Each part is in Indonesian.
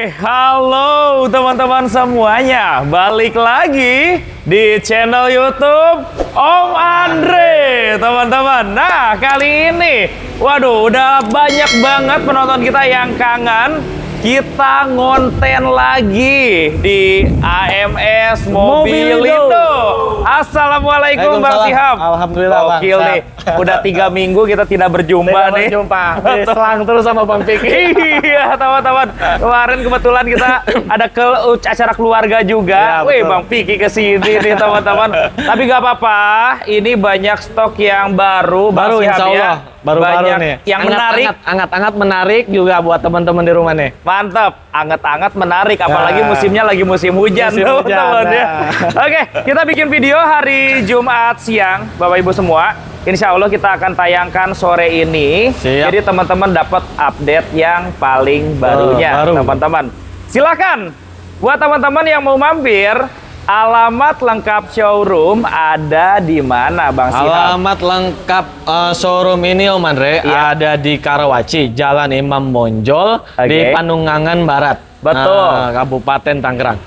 Halo teman-teman semuanya, balik lagi di channel YouTube Om Andre, teman-teman. Nah, kali ini, waduh, udah banyak banget penonton kita yang kangen. Kita ngonten lagi di AMS Mobilindo. Assalamualaikum Bang Sihab. Alhamdulillah. Gokil nih. Udah 3 minggu kita tidak berjumpa nih. Selang terus sama Bang Piki. Iya, teman-teman. Kemarin kebetulan kita ada acara keluarga juga. Ya, Wih, Bang Piki kesini nih, teman-teman. Tapi gak apa-apa. Ini banyak stok yang baru. Baru insya Allah. Baru-baru nih. Yang menarik. Anget-anget menarik juga buat teman-teman di rumah nih. Mantap, anget-anget menarik, apalagi musimnya lagi musim hujan, teman-teman ya. Oke, kita bikin video hari Jumat siang, Bapak Ibu semua. Insya Allah kita akan tayangkan sore ini. Siap. Jadi teman-teman dapat update yang paling barunya, teman-teman. Silakan, buat teman-teman yang mau mampir, alamat lengkap showroom ada di mana, Bang Sihab? Alamat lengkap showroom ini Om Andre ada di Karawaci, Jalan Imam Monjol, di Panungangan Barat. Betul. Kabupaten Tangerang.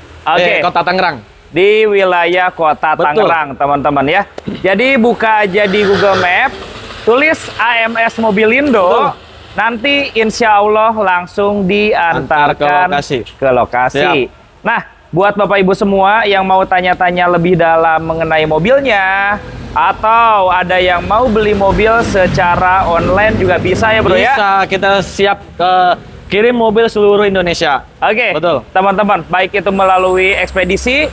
Kota Tangerang. Di wilayah Kota Tangerang, teman-teman ya. Jadi buka aja di Google Map, tulis AMS Mobilindo. Nanti insya Allah langsung diantarkan ke lokasi. Nah, buat Bapak Ibu semua yang mau tanya-tanya lebih dalam mengenai mobilnya, atau ada yang mau beli mobil secara online juga bisa ya bro ya? Bisa, kita siap kirim mobil seluruh Indonesia. Oke, betul. Teman-teman, baik itu melalui ekspedisi,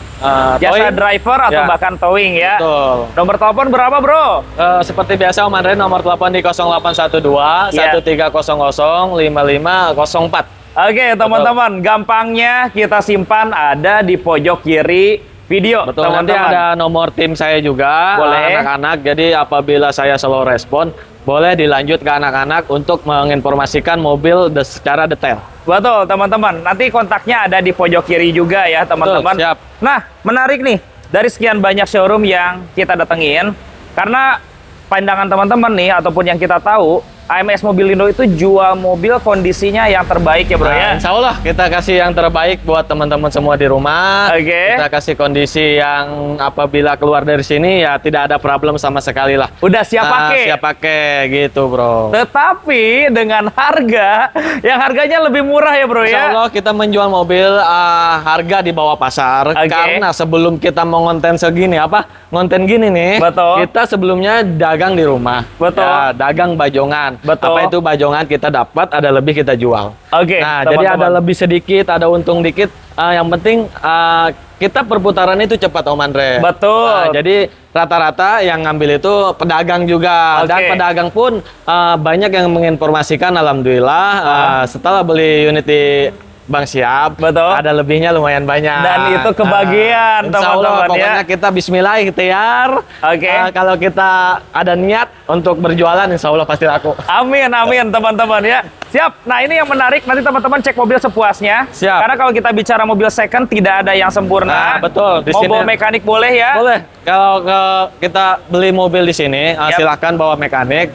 jasa driver atau bahkan towing ya. Betul. Nomor telepon berapa bro? Seperti biasa Om Andre, nomor telepon di 0812 1300 5504. Oke, teman-teman, gampangnya kita simpan ada di pojok kiri video. Betul, nanti ada nomor tim saya juga, anak-anak. Jadi apabila saya slow respon, boleh dilanjut ke anak-anak untuk menginformasikan mobil secara detail. Betul, teman-teman. Nanti kontaknya ada di pojok kiri juga ya, teman-teman. Siap. Nah, menarik nih, dari sekian banyak showroom yang kita datengin, karena pandangan teman-teman nih, ataupun yang kita tahu, AMS Mobilindo itu jual mobil kondisinya yang terbaik ya bro ya. Insya Allah kita kasih yang terbaik buat teman-teman semua di rumah. Kita kasih kondisi yang apabila keluar dari sini ya tidak ada problem sama sekali lah. Udah siap pakai. Siap pakai gitu bro. Tetapi dengan harga yang harganya lebih murah ya bro ya. Insya Allah kita menjual mobil harga di bawah pasar. Karena sebelum kita mau ngonten segini ngonten gini nih. Betul. Kita sebelumnya dagang di rumah. Betul. Ya, dagang bajongan. Betul. Apa itu bajongan kita dapat, ada lebih kita jual. Oke. Nah, jadi ada lebih sedikit, ada untung dikit. Yang penting kita perputaran itu cepat Om Andre. Betul. Jadi rata-rata yang ngambil itu pedagang juga. Dan pedagang pun banyak yang menginformasikan, alhamdulillah. Setelah beli unit di Bang Sihab, ada lebihnya lumayan banyak. Dan itu kebagian teman-teman ya. Pokoknya kita bismillah ikhtiar. Kalau kita ada niat untuk berjualan, insya Allah pasti laku. Amin, amin teman-teman ya. Siap. Nah ini yang menarik, nanti teman-teman cek mobil sepuasnya. Siap. Karena kalau kita bicara mobil second tidak ada yang sempurna. Betul. Mau bawa mekanik boleh ya? Boleh. Kalau kita beli mobil di sini, silahkan bawa mekanik.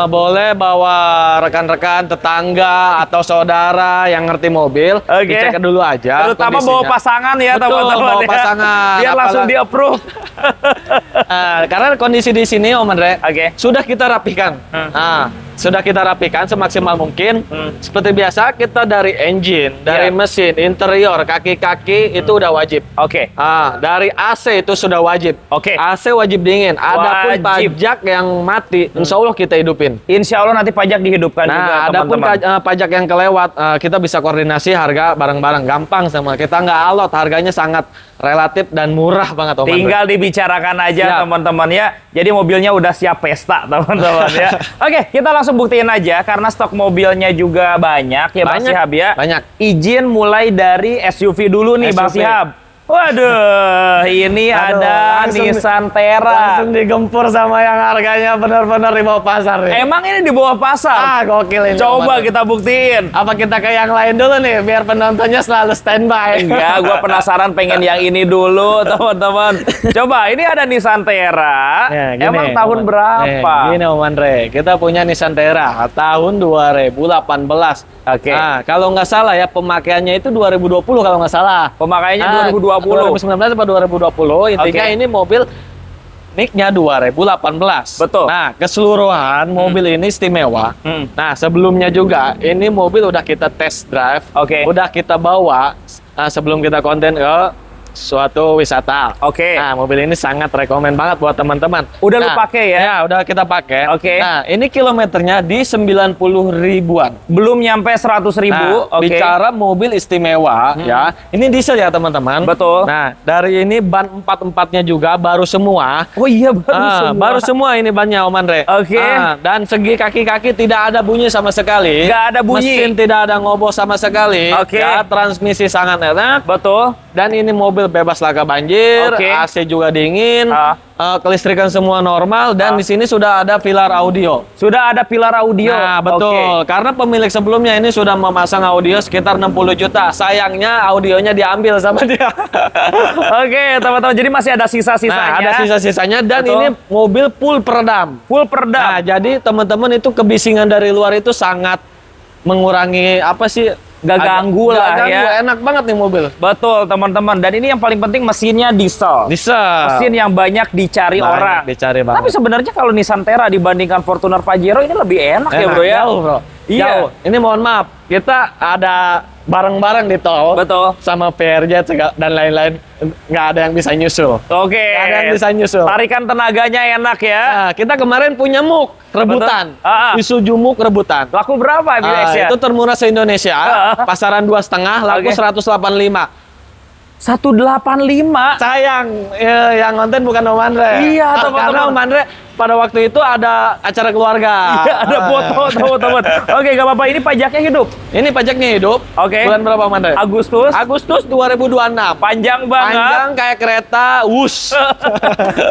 Boleh bawa rekan-rekan, tetangga atau saudara yang ngerti mobil. Dicek dulu aja. Terutama bawa pasangan ya teman-teman. Bawa pasangan. Biar langsung di-approve. Karena kondisi di sini Om Andre, sudah kita rapihkan. Sudah kita rapikan semaksimal mungkin. Seperti biasa kita dari engine, dari mesin, interior, kaki-kaki itu udah wajib. Dari AC itu sudah wajib. AC wajib dingin. Adapun pajak yang mati, insya Allah kita hidupin. Insya Allah nanti pajak dihidupkan juga adapun pajak yang kelewat, kita bisa koordinasi harga bareng-bareng. Gampang sama kita, nggak alot. Harganya sangat relatif dan murah banget Om. Tinggal dibicarakan aja teman-teman ya. Jadi mobilnya udah siap pesta teman-teman ya. Oke, kita langsung buktiin aja karena stok mobilnya juga banyak ya Bang Sihab ya. Banyak. Izin mulai dari SUV dulu nih Bang Sihab. Waduh, ini ada Nissan Terra. Langsung digempur sama yang harganya benar-benar di bawah pasar nih. Emang ini di bawah pasar? Ah, gokil ini. Coba kita buktiin. Apa kita ke yang lain dulu nih, biar penontonnya selalu standby. Enggak, gua penasaran pengen yang ini dulu, teman-teman. Coba, ini ada Nissan Terra. Ya, gini, Emang tahun berapa? Gini Om Andre, kita punya Nissan Terra tahun 2018. Oke. Nah, kalau nggak salah ya pemakaiannya itu 2020 kalau nggak salah. Pemakaiannya 2020. 2019 atau 2020. Intinya Oke. ini mobil NIK-nya 2018. Betul. Nah, keseluruhan mobil ini istimewa. Nah, sebelumnya juga ini mobil udah kita test drive. Oke. Udah kita bawa sebelum kita konten ke suatu wisata. Oke. Nah, mobil ini sangat rekomen banget buat teman-teman. Udah lu Nah, pakai ya? Ya, udah kita pakai. Oke. Nah, ini kilometernya di 90 ribuan. Belum nyampe 100.000. Nah, Oke. bicara mobil istimewa ya. Ini diesel ya, teman-teman. Betul. Nah, dari ini ban 4-4-nya juga baru semua. Oh iya, baru semua. Baru semua ini bannya Om Andre. Oke. Dan segi kaki-kaki tidak ada bunyi sama sekali. Nggak ada bunyi. Mesin tidak ada ngoboh sama sekali. Oke. Ya, transmisi sangat enak. Betul. Dan ini mobil bebas laka banjir, Oke. AC juga dingin, Ah. kelistrikan semua normal, dan di sini sudah ada pilar audio. Sudah ada pilar audio. Nah, betul. Oke. Karena pemilik sebelumnya ini sudah memasang audio sekitar 60 juta. Sayangnya audionya diambil sama dia. Oke, teman-teman. Jadi masih ada sisa-sisanya. Nah, ada sisa-sisanya dan Betul. ini mobil full peredam. Full peredam. Nah, jadi teman-teman itu kebisingan dari luar itu sangat mengurangi apa sih? Nggak ganggu lah Nggak ganggu, ya. enak banget nih mobil. Betul, teman-teman. Dan ini yang paling penting mesinnya diesel. Mesin yang banyak dicari Banyak orang. dicari banget. Tapi sebenarnya kalau Nissan Terra dibandingkan Fortuner Pajero ini lebih enak ya, Bro ya. Jauh, Bro. Iya. Jauh. Ini mohon maaf, kita ada bareng-bareng di tol. Betul. Sama PRJ dan lain-lain, nggak ada yang bisa nyusul. Oke. Nggak ada yang bisa nyusul. Tarikan tenaganya enak ya. Nah, kita kemarin punya MUK rebutan. Betul. Isuzu MUK rebutan. Laku berapa BX ya? Itu termurah se-Indonesia. Pasaran 2,5 laku Oke. 185. 185. Sayang, yang konten bukan Om Andre. Iya, teman-teman. Karena Om Andre pada waktu itu ada acara keluarga. Iya, ada foto, teman-teman. Oke, gak apa-apa. Ini pajaknya hidup. Ini pajaknya hidup. Oke. Bulan berapa Om Andre? Agustus. Agustus 2026. Panjang banget. Panjang kayak kereta, wush.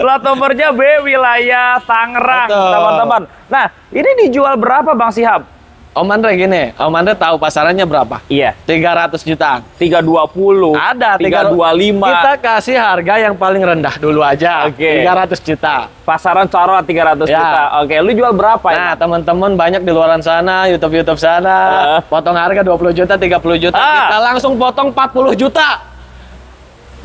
Plat nomornya B, wilayah Tangerang, Betul. teman-teman. Nah, ini dijual berapa, Bang Sihab? Om Andre gini, Om Andre tahu pasarannya berapa? Iya. 300 jutaan. 320. Ada 325. Kita kasih harga yang paling rendah dulu aja. Oke. 300 juta. Pasaran corot 300 Ya. juta. Oke, lu jual berapa Nah, ya? teman-teman banyak di luaran sana, YouTube sana, potong harga 20 juta, 30 juta. Kita langsung potong 40 juta.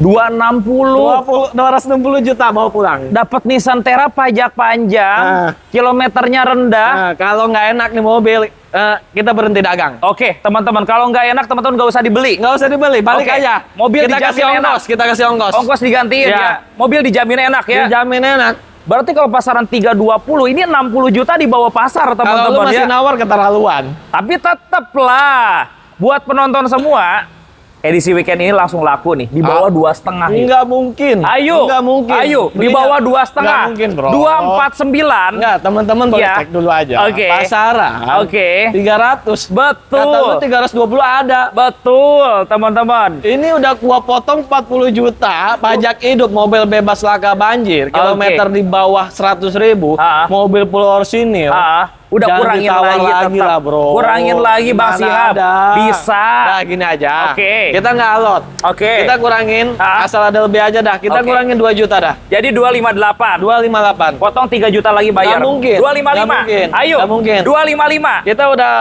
260. 260 juta mau pulang. Dapat Nissan Terra pajak panjang, kilometernya rendah. Nah, kalau nggak enak nih mobil, kita berhenti dagang. Oke, teman-teman, kalau nggak enak, teman-teman nggak usah dibeli. Nggak usah dibeli, balik Oke. aja. Mobil kita dijamin kasih ongkos, enak. kita kasih ongkos. Ongkos digantiin Ya. ya. Mobil dijamin enak ya. Dijamin enak. Berarti kalau pasaran 320, ini 60 juta di bawah pasar, Kalau lu teman-teman masih ya. nawar keterlaluan. Tapi tetaplah buat penonton semua, edisi weekend ini langsung laku nih di bawah 2,5. Nggak mungkin. Ayo, Nggak mungkin. Ayo, di Belinya- bawah 2,5. Nggak mungkin, bro. 249. Nggak, teman-teman boleh Ya. cek dulu aja. Oke. Pasaran. Oke. 300. Betul. Kata lu 320 ada. Betul, teman-teman. Ini udah gua potong 40 juta, pajak hidup, mobil bebas laka banjir, kilometer di bawah 100.000, mobil full orsinil. Udah Jangan kurangin ditawar lagi, tetap. lah, bro. Kurangin lagi, Bang Mana Sihab. ada. Bisa. Nah, gini aja. Oke. Kita nggak alot. Oke. Kita kurangin, asal ada lebih aja dah. Kita Oke. kurangin 2 juta dah. Jadi 258. 258. Potong 3 juta lagi bayar. Nggak mungkin. 255. Nggak mungkin. Ayo. Nggak mungkin. 255. Kita udah,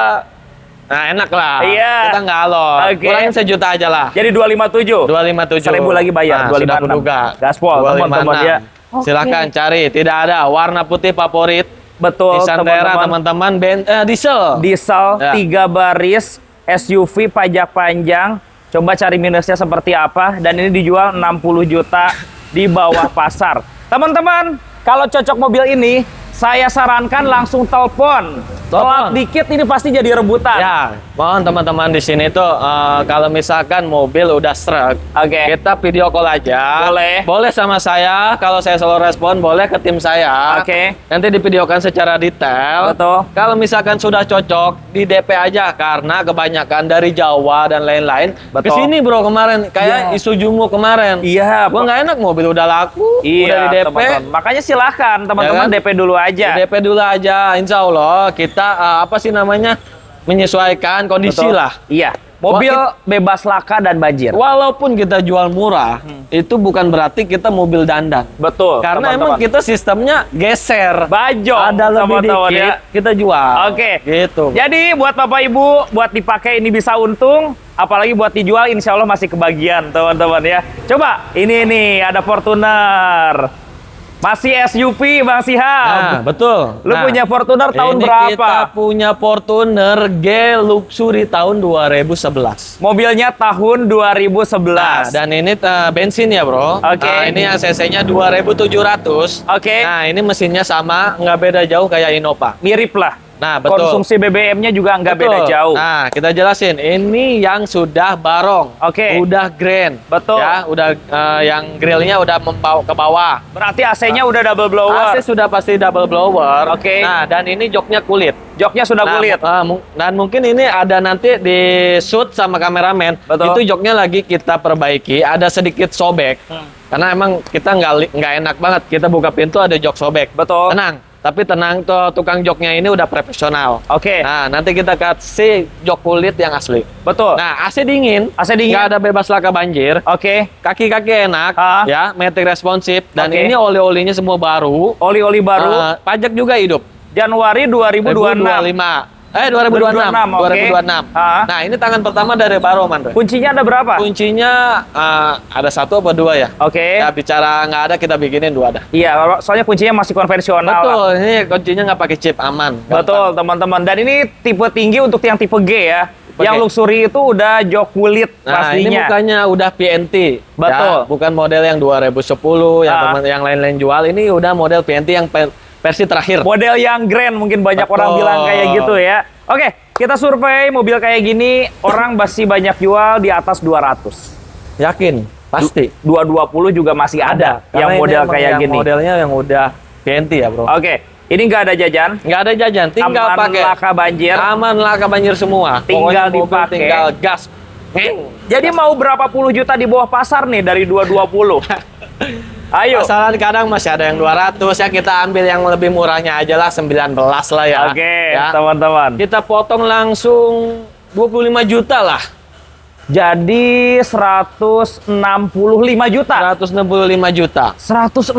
nah enak lah. Iya. Kita nggak alot. Oke. Kurangin sejuta aja lah. Jadi 257. 257. 1.000 lagi bayar. Nah, sudah 256. kuduga. Gaspol, teman-teman ya. Oke. Silakan cari. Tidak ada warna putih favorit. Betul, Nissan Terra, teman-teman. Diesel. Diesel, Ya. 3 baris, SUV pajak panjang. Coba cari minusnya seperti apa. Dan ini dijual 60 juta di bawah pasar. Teman-teman, kalau cocok mobil ini, saya sarankan langsung telepon. Telat dikit ini pasti jadi rebutan. Ya, mohon teman-teman di sini tuh kalau misalkan mobil udah stroke, kita video call aja. Boleh. Boleh sama saya. Kalau saya selalu respon, boleh ke tim saya. Nanti divideokan secara detail. Betul. Kalau misalkan sudah cocok, di DP aja karena kebanyakan dari Jawa dan lain-lain. Kesini bro kemarin, kayak isu Jumu kemarin. Iya. Gua nggak enak, mobil udah laku, udah di DP. Teman-teman. Makanya silahkan teman-teman DP dulu aja. DP dulu aja, insya Allah kita apa sih namanya menyesuaikan kondisi lah. Iya. Mobil bebas laka dan banjir. Walaupun kita jual murah, itu bukan berarti kita mobil dandan. Betul. Karena emang kita sistemnya geser. Bajong. Ada lebih dikit, kita jual. Gitu. Jadi buat Bapak Ibu, buat dipakai ini bisa untung. Apalagi buat dijual, insya Allah masih kebagian teman-teman ya. Coba, ini nih ada Fortuner. Masih SUV Bang Sihab. Nah, betul. Lu punya Fortuner tahun berapa? Kita punya Fortuner G Luxury tahun 2011. Mobilnya tahun 2011. Nah, dan ini bensin ya bro. Nah, ini ACC-nya 2700. Nah, ini mesinnya sama, nggak beda jauh kayak Innova. Mirip lah. Nah, betul. Konsumsi BBM-nya juga nggak beda jauh. Nah, kita jelasin. Ini yang sudah barong. Udah grand. Betul. Ya, udah yang grillnya udah membawa ke bawah. Berarti AC-nya udah double blower. AC sudah pasti double blower. Nah, dan ini joknya kulit. Joknya sudah kulit. Dan mungkin ini ada nanti di shoot sama kameramen. Itu joknya lagi kita perbaiki. Ada sedikit sobek. Karena emang kita nggak enak banget. Kita buka pintu ada jok sobek. Betul. Tenang. Tapi tenang, tuh tukang joknya ini udah profesional. Nah, nanti kita kasih jok kulit yang asli. Betul. Nah, AC dingin. AC dingin. Nggak ada bebas laka banjir. Kaki-kaki enak. Ya, matic responsif. Dan ini oli-olinya semua baru. Oli-oli baru. Pajak juga hidup. Januari 2025. 2026. Nah, ini tangan pertama dari Baro, Man. Kuncinya ada berapa? Kuncinya ada 1 apa 2 ya? Ya, bicara nggak ada, kita bikinin 2 ada. Iya, soalnya kuncinya masih konvensional. Betul, ini kuncinya nggak pakai chip, aman. Betul, teman-teman. Dan ini tipe tinggi untuk yang tipe G ya. Yang luxury itu udah jok kulit pastinya. Ini mukanya udah PNT. Betul. Ya, bukan model yang 2010 yang lain-lain jual. Ini udah model PNT yang versi terakhir. Model yang grand mungkin banyak orang bilang kayak gitu ya. Oke, kita survei mobil kayak gini orang masih banyak jual di atas 200. Yakin? Pasti. 220 juga masih ada yang model kayak gini. Modelnya yang udah PNT ya, bro. Ini nggak ada jajan. Nggak ada jajan, tinggal pakai. Aman laka banjir. Aman laka banjir semua. Tinggal dipakai. Tinggal gas. Jadi mau berapa puluh juta di bawah pasar nih dari 220? Ayo. Pasaran kadang masih ada yang 200 ya, kita ambil yang lebih murahnya aja lah, 19 lah ya. Teman-teman. Kita potong langsung 25 juta lah. Jadi 165 juta. 165 juta. 165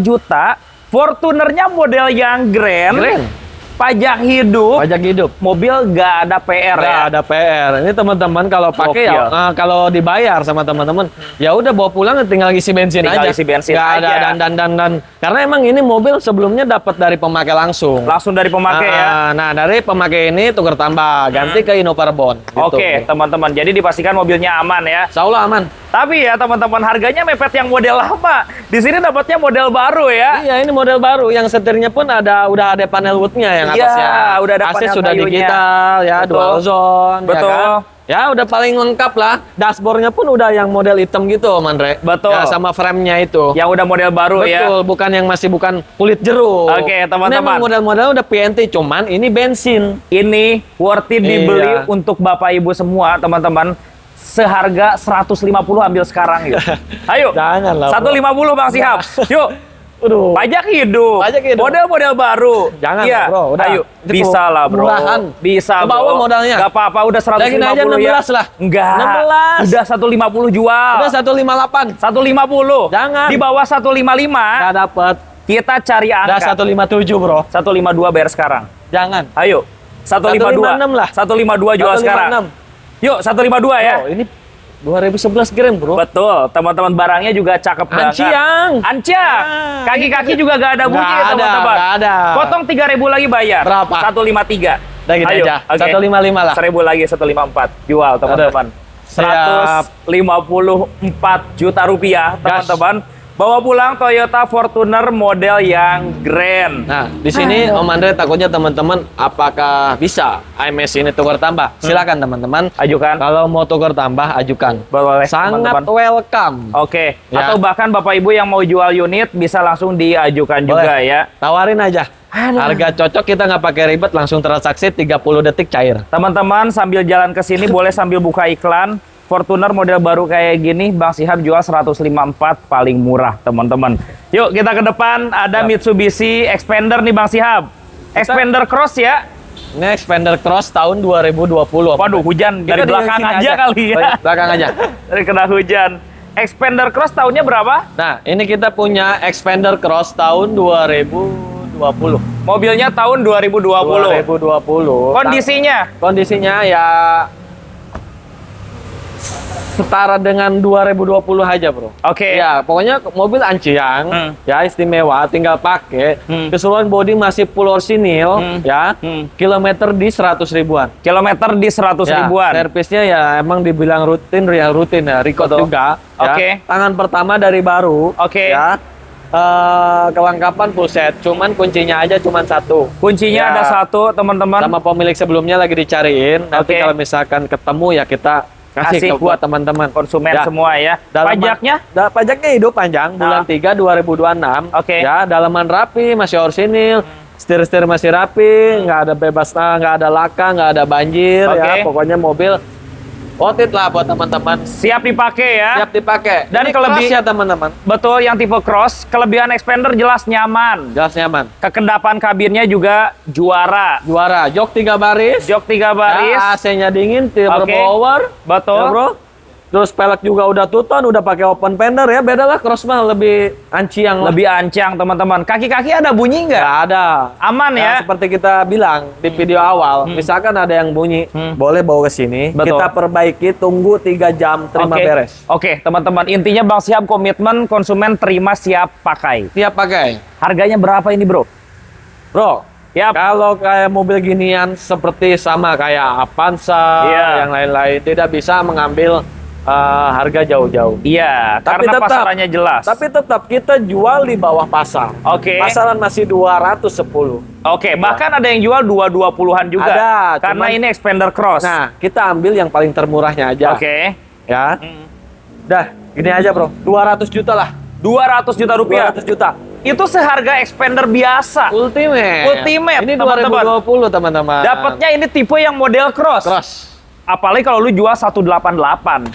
juta. Fortunernya model yang grand. Pajak hidup. Pajak hidup. Mobil nggak ada PR ya. Nggak ada PR. Ini teman-teman kalau pakai ya, kalau dibayar sama teman-teman, ya udah bawa pulang tinggal isi bensin aja. Isi bensin nggak ada dan. Karena emang ini mobil sebelumnya dapat dari pemakai langsung. Langsung dari pemakai ya. Nah, dari pemakai ini tukar tambah, ganti ke Innova Reborn. Gitu. Teman-teman. Jadi dipastikan mobilnya aman ya. Insya Allah aman. Tapi ya teman-teman, harganya mepet yang model lama. Di sini dapatnya model baru ya. Iya, ini model baru. Yang setirnya pun udah ada panel woodnya yang atasnya. Udah ada AC panel sudah kayunya. digital ya, dual zone. Betul. Ya, kan? Ya udah paling lengkap lah. Dashboardnya pun udah yang model hitam gitu, Mandre. Betul. Ya, sama frame-nya itu. Yang udah model baru ya. Betul, bukan yang bukan kulit jeruk. Teman-teman. Ini emang model-model udah PNT, cuman ini bensin. Ini worth it dibeli untuk Bapak Ibu semua, teman-teman. Seharga 150 ambil sekarang yuk. Ayo. Jangan lah. 150 Bang Sihab. Yuk. Pajak hidup. Model-model baru. Jangan bro. Udah. Ayo. Bisa lah bro. Murahan. Bisa bro. Bawah modalnya. Gak apa-apa. Udah 150 lagi aja 16 ya. lah. Enggak. 16. Udah 150 jual. Udah 158. 150. Jangan. Di bawah 155. Gak dapet. Kita cari angka. Udah 157 bro. 152 bayar sekarang. Jangan. Ayo. 152 lah. 152 jual sekarang. Yuk, 152 ya. Ini 2011 gram, bro. Betul, teman-teman, barangnya juga cakep banget. Anciang. Kaki-kaki juga gak ada bunyi, teman-teman. Gak ada. Potong 3.000 lagi bayar. Berapa? 153. Lagi aja. 155 lah. 1.000 lagi, 154. Jual, teman-teman. 154 juta rupiah, teman-teman. Bawa pulang Toyota Fortuner model yang grand. Nah, di sini Om Andre takutnya teman-teman apakah bisa AMS ini tukar tambah? Silakan teman-teman. Ajukan. Kalau mau tukar tambah, ajukan. Boleh, Sangat teman-teman. welcome. Oke. Ya. Atau bahkan Bapak Ibu yang mau jual unit bisa langsung diajukan juga ya. Tawarin aja. Harga cocok, kita nggak pakai ribet, langsung transaksi 30 detik cair. Teman-teman sambil jalan ke sini boleh sambil buka iklan. Fortuner model baru kayak gini Bang Sihab jual 154 paling murah, teman-teman. Yuk kita ke depan, ada Mitsubishi Expander nih Bang Sihab. Expander Cross ya. Ini Expander Cross tahun 2020. Waduh, hujan dari Kita di belakang sini aja kali ya. Belakang aja. Dari kena hujan. Expander Cross tahunnya berapa? Nah, ini kita punya Expander Cross tahun 2020. Mobilnya tahun 2020. 2020. Kondisinya ya setara dengan 2020 aja, Bro. Oke. Ya, pokoknya mobil anciang, ya istimewa, tinggal pakai. Keseluruhan bodi masih full orsinil, ya. Kilometer di 100 ribuan. Kilometer di 100 Ya, ribuan. servisnya ya emang dibilang rutin ya, record Betul. juga. Ya. Oke. Tangan pertama dari baru. Oke. Ya. Kelengkapan full set, cuman kuncinya aja cuman satu. Kuncinya Ya. ada satu, teman-teman. Sama pemilik sebelumnya lagi dicariin. Nanti Oke. kalau misalkan ketemu ya kita kasih buat teman-teman konsumen ya. semua ya. Pajaknya? Pajaknya hidup panjang bulan 3 2026. Oke. Ya, dalaman rapi, masih orsinil. Setir-setir masih rapi, nggak ada bebas, nggak ada laka, nggak ada banjir ya. Oke. Pokoknya mobil worth lah buat teman-teman. Siap dipakai ya. Siap dipakai. Dan Ini kelebih- keras ya teman-teman. Betul, yang tipe cross, kelebihan Expander jelas nyaman. Jelas nyaman. Kekendapan kabinnya juga juara. Juara, jok 3 baris. Jok 3 baris. Ya, AC-nya dingin, Oke. power. Betul. Ya, Bro. Terus pelek juga udah tuton, udah pakai open fender ya. Beda lah cross mah lebih anciang lah. Lebih ancang, teman-teman. Kaki-kaki ada bunyi nggak? Nggak ada. Aman ya? Seperti kita bilang di video awal, misalkan ada yang bunyi, boleh bawa ke sini, Betul. kita perbaiki, tunggu 3 jam, terima Oke. beres. Oke, teman-teman. Intinya Bang Sihab komitmen konsumen terima siap pakai. Siap pakai. Harganya berapa ini, Bro? Bro, Yap. kalau kayak mobil ginian seperti sama kayak Avanza, Iya. yang lain-lain, tidak bisa mengambil harga jauh-jauh. Iya, Tapi karena tetap- pasarannya jelas. Tapi tetap kita jual di bawah pasar. Oke. Pasaran masih 210. Oke, bahkan ada yang jual 220-an juga. Ada, Karena cuman- ini Expander Cross. Nah, kita ambil yang paling termurahnya aja. Oke. Ya. Dah, gini aja, Bro. 200 juta lah. 200 juta rupiah. 200 juta. Itu seharga Expander biasa. Ultimate. Ultimate, Ini teman-teman. 2020, teman-teman. Dapatnya ini tipe yang model cross. Cross. Apalagi kalau lu jual 188.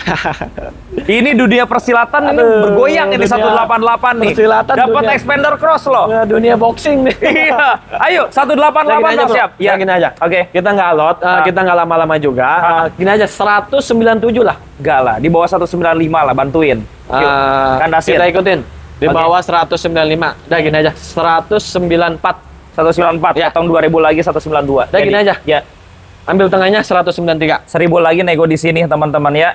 Ini dunia persilatan ini Aduh, bergoyang ini dunia 188 nih. persilatan, Dapat dunia- Expander Cross loh. Ya, dunia boxing nih. Iya. Ayo 188 Gini aja, dong, Bro. siap. Ya, gini aja. Oke. Kita nggak alot, kita nggak lama-lama juga. Gini aja, 197 lah. Enggak lah, di bawah 195 lah, bantuin. Yuk, kandasin. Kita ikutin. Di Oke. bawah 195. Udah gini aja, 194. 194, Ya. potong 2000 lagi 192. Udah, gini aja. Ya, Ambil tengahnya 193. 1000 lagi nego di sini teman-teman ya.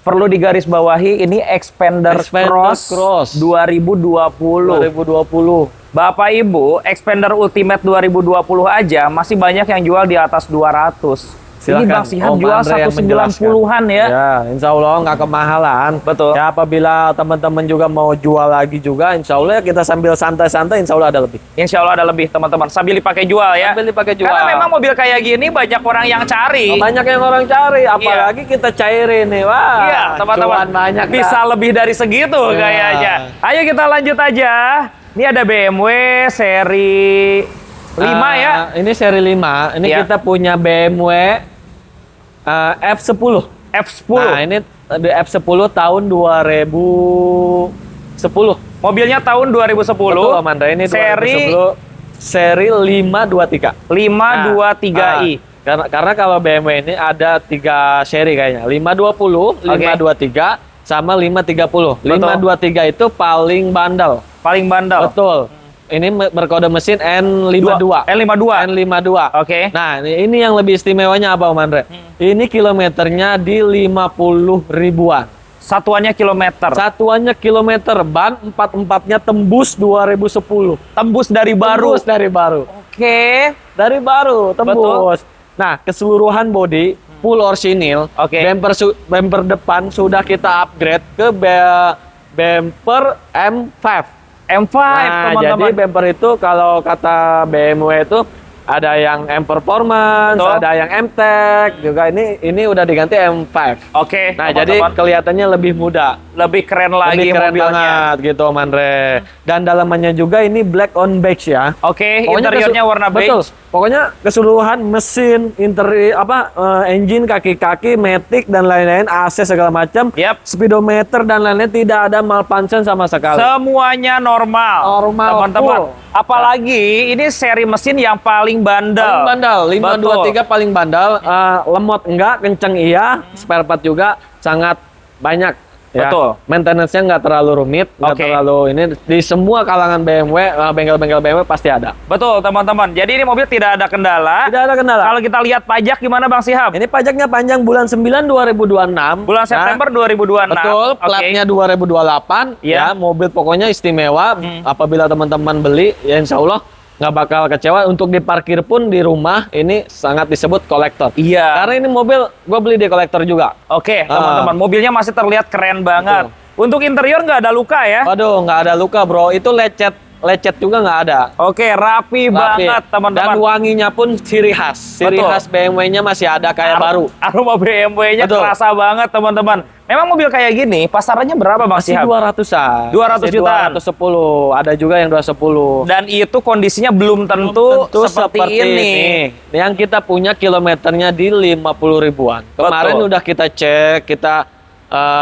Perlu digarisbawahi ini Expander Cross 2020. 2020. Bapak Ibu, Expander Ultimate 2020 aja masih banyak yang jual di atas 200. Ini Bang Sihab Om jual Andre yang 190-an ya. Ya, insya Allah nggak kemahalan. Betul. Ya, apabila teman-teman juga mau jual lagi juga, insya Allah ya kita sambil santai-santai, insya Allah ada lebih. Insya Allah ada lebih teman-teman. Sambil dipakai jual ya. Sambil dipakai jual. Karena memang mobil kayak gini banyak orang yang cari. Banyak yang orang cari, apalagi kita cairin nih. Wah, Iya, teman-teman. cuan banyak Bisa lebih dari segitu Ya. kayaknya. Ayo kita lanjut aja. Ini ada BMW seri 5 ya. Ini seri 5. Ini Iya. kita punya BMW F10. F10. Nah, ini F10 tahun 2010. Mobilnya tahun 2010. Betul, Amanda. Ini Seri 2010, seri 523. 523i. Karena kalau BMW ini ada 3 seri kayaknya. 520, 523, sama 530. Betul. 523 itu paling bandel. Paling bandel. Betul. Ini berkode mesin N52. N52. N52. Oke. Nah, ini yang lebih istimewanya apa, Om Andre? Ini kilometernya di 50 ribuan. Satuannya kilometer. Satuannya kilometer, ban 44-nya tembus 2010. Tembus dari baru. Tembus dari baru. Oke. Dari baru, tembus. Nah, keseluruhan bodi full orsinil. Oke. Bumper depan sudah kita upgrade ke bumper M5. M5, Nah, teman-teman. jadi bumper itu kalau kata BMW itu ada yang M Performance, Betul. ada yang M-Tech juga. Ini udah diganti M5. Oke, Nah, jadi teman-teman. kelihatannya lebih muda. Lebih keren lagi Lebih keren mobilnya. banget gitu, Mandre. Dan dalamannya juga ini black on beige ya. Oke, Pokoknya interiornya warna beige. Betul. Pokoknya keseluruhan mesin, engine, kaki-kaki, matic dan lain-lain, AC segala macam, Yap. speedometer dan lain-lain tidak ada malfunction sama sekali. Semuanya normal. Normal, Teman-teman. full. Apalagi ini seri mesin yang paling bandel. Paling bandal, Betul. 523 paling bandal, lemot enggak, kenceng iya, spare part juga sangat banyak. Ya. Betul. Maintenance-nya nggak terlalu rumit, nggak Oke. terlalu ini. Di semua kalangan BMW, bengkel-bengkel BMW pasti ada. Betul, teman-teman. Jadi ini mobil tidak ada kendala. Tidak ada kendala. Kalau kita lihat pajak gimana Bang Sihab? Ini pajaknya panjang bulan 9 2026. Bulan September 2026. Betul, Oke. platnya 2028. Iya. Ya, mobil pokoknya istimewa. Apabila teman-teman beli, ya insya Allah nggak bakal kecewa. Untuk diparkir pun di rumah, ini sangat disebut kolektor. Iya. Karena ini mobil gue beli di kolektor juga. Oke, teman-teman. Mobilnya masih terlihat keren banget. Untuk interior nggak ada luka ya? Waduh, nggak ada luka bro. Itu lecet juga nggak ada. Oke, rapi banget, Dan teman-teman. wanginya pun ciri khas. Ciri Betul. khas BMW-nya masih ada kayak baru. Aroma BMW-nya Betul. kerasa banget, teman-teman. Memang mobil kayak gini, pasarannya berapa Bang Masih Sihab? 200-an. 200 Masih jutaan. 210. Ada juga yang 210. Dan itu kondisinya belum tentu, seperti ini. Yang kita punya kilometernya di 50 ribuan. Kemarin Betul. udah kita cek, kita